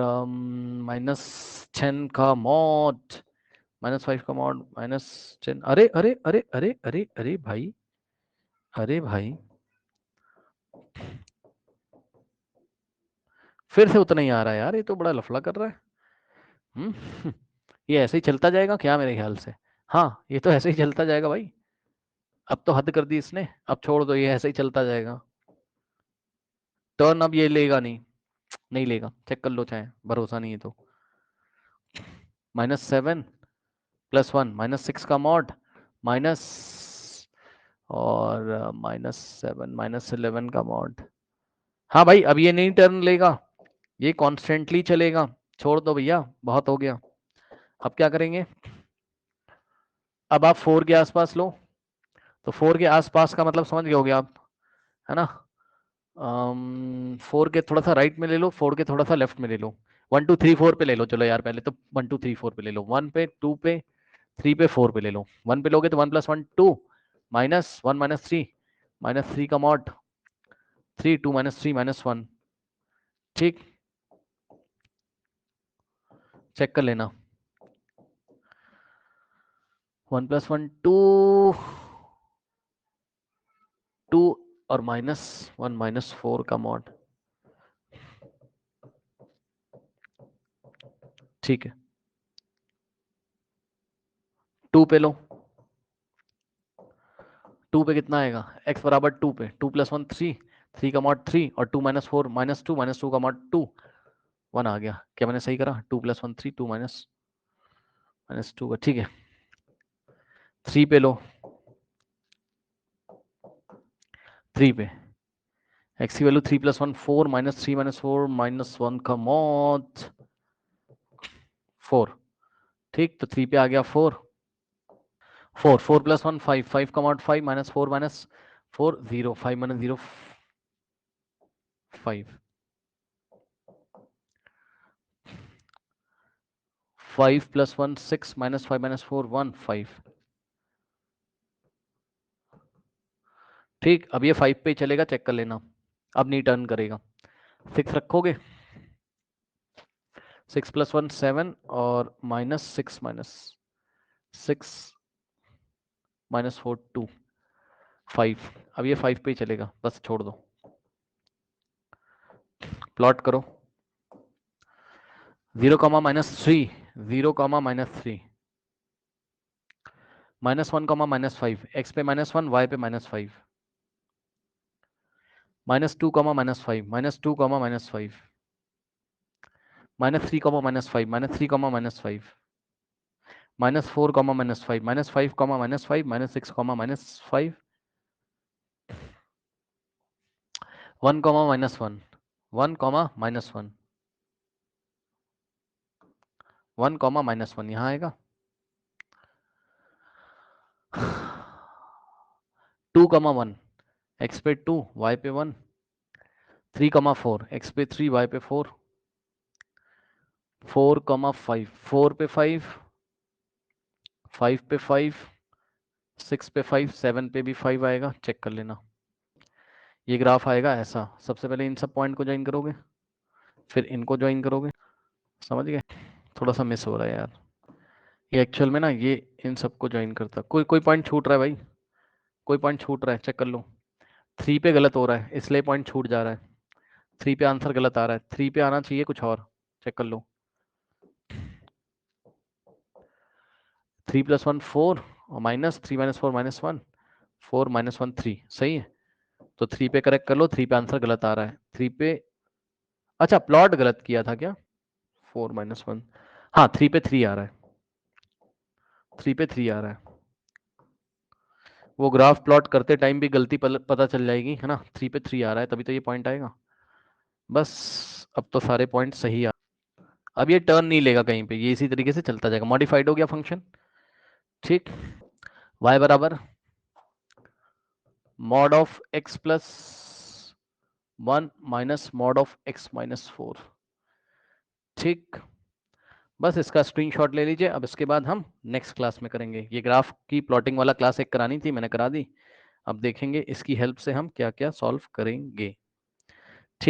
Speaker 1: -10 का मॉड, -5 का मॉड -10। अरे अरे अरे अरे अरे अरे भाई, अरे भाई फिर से उतना ही आ रहा है यार, ये तो बड़ा लफड़ा कर रहा है। ये ऐसे ही चलता जाएगा क्या मेरे ख्याल से। हाँ, ये तो ऐसे ही चलता जाएगा भाई, अब तो हद कर दी इसने, अब छोड़ दो, ये ऐसे ही चलता जाएगा। टर्न अब ये लेगा नहीं, नहीं लेगा, चेक कर लो चाहे, भरोसा नहीं है तो। -7 + 1 -6 का मॉड, माइनस, और -7 -11 का मॉड। हाँ भाई, अब ये नहीं टर्न लेगा, ये कॉन्स्टेंटली चलेगा, छोड़ दो भैया, बहुत हो गया। अब क्या करेंगे, अब आप 4 के आसपास लो, तो 4 के आसपास का मतलब समझ गए होगे आप, है ना। 4 के थोड़ा सा राइट में ले लो, 4 के थोड़ा सा लेफ्ट में ले लो, 1 2 3 4 पे ले लो, चलो यार पहले तो 1 2 3 4 पे ले लो, 1 पे 2 पे 3 पे 4 पे ले लो। 1 पे लोगे तो 1 + 1 2 -1 -3 -3 का मॉड 3 2 -3 -1। ठीक, चेक कर लेना, 1 + 1 2 2, और -1 -4 का मॉड। ठीक है, 2 पे लो, 2 पे कितना आएगा, x बराबर 2 पे 2 + 1 3 3 का मॉड 3, और 2 -4 -2 का मॉड 2 1 आ गया। क्या मैंने सही करा, 2 + 1 3 2 -2 का। ठीक है, 3 पे लो, 3 पे x की वैल्यू 3 + 1 4 -3 -4 -1 का मॉड 4। ठीक, तो 3 पे आ गया 4 4 4 + 1 5 5 का मॉड 5 -4 -4 0 5 -0 5 5 + 1 6 -5 -4 1 5। ठीक, अब ये 5 पे चलेगा, चेक कर लेना, अब नहीं टर्न करेगा। 6 रखोगे, 6 + 1 7, और -6 -6 -4 2 5। अब ये 5 पे ही चलेगा, बस छोड़ दो। प्लॉट करो, 0 -3 0 -3 -1 -5 x पे -1 y पे -5 -2 -5 -2 -5 -3 -5 -3 -5 -4, -5, -5, -5, -6, -5, 1, -1, 1, -1, 1, -1 यहाँ आएगा। 2, 1, x पे 2, y पे 1, 3, 4, x पे 3, y पे 4, 4, 5, 4 पे 5, 5 पे 5, 6 पे 5, 7 पे भी 5 आएगा, चेक कर लेना। ये ग्राफ आएगा ऐसा, सबसे पहले इन सब पॉइंट को ज्वाइन करोगे, फिर इनको ज्वाइन करोगे, समझ गए? थोड़ा सा मिस हो रहा है यार, ये एक्चुअल में ना ये इन सबको ज्वाइन करता, कोई कोई पॉइंट छूट रहा है भाई, कोई पॉइंट छूट रहा है, चेक कर लो। 3 पे गलत हो रहा है इसलिए पॉइंट छूट जा रहा है, 3 पे आंसर गलत आ रहा है, 3 पे आना चाहिए कुछ और, चेक कर लो। 3 + 1 4 और -3 - 4 -1, 4 - 1 3, सही है। तो 3 पे करेक्ट कर लो, 3 पे आंसर गलत आ रहा है, 3 पे, अच्छा प्लॉट गलत किया था क्या? 4 - 1, हाँ 3 पे 3 आ रहा है, 3 पे 3 आ रहा है। वो ग्राफ प्लॉट करते टाइम भी गलती पता चल जाएगी, है ना? 3 पे 3 आ रहा है तभी तो ये पॉइंट आएगा। बस अब तो सारे पॉइंट सही आ, अब ये टर्न नहीं लेगा कहीं पे, ये इसी तरीके से चलता जाएगा, मॉडिफाइड हो गया फंक्शन, ठीक। y बराबर mod of x plus 1 minus mod of x minus 4, ठीक। बस इसका स्क्रीनशॉट ले लीजिए, अब इसके बाद हम नेक्स्ट क्लास में करेंगे, ये ग्राफ की प्लॉटिंग वाला क्लास एक करानी थी, मैंने करा दी। अब देखेंगे इसकी हेल्प से हम क्या क्या सॉल्व करेंगे।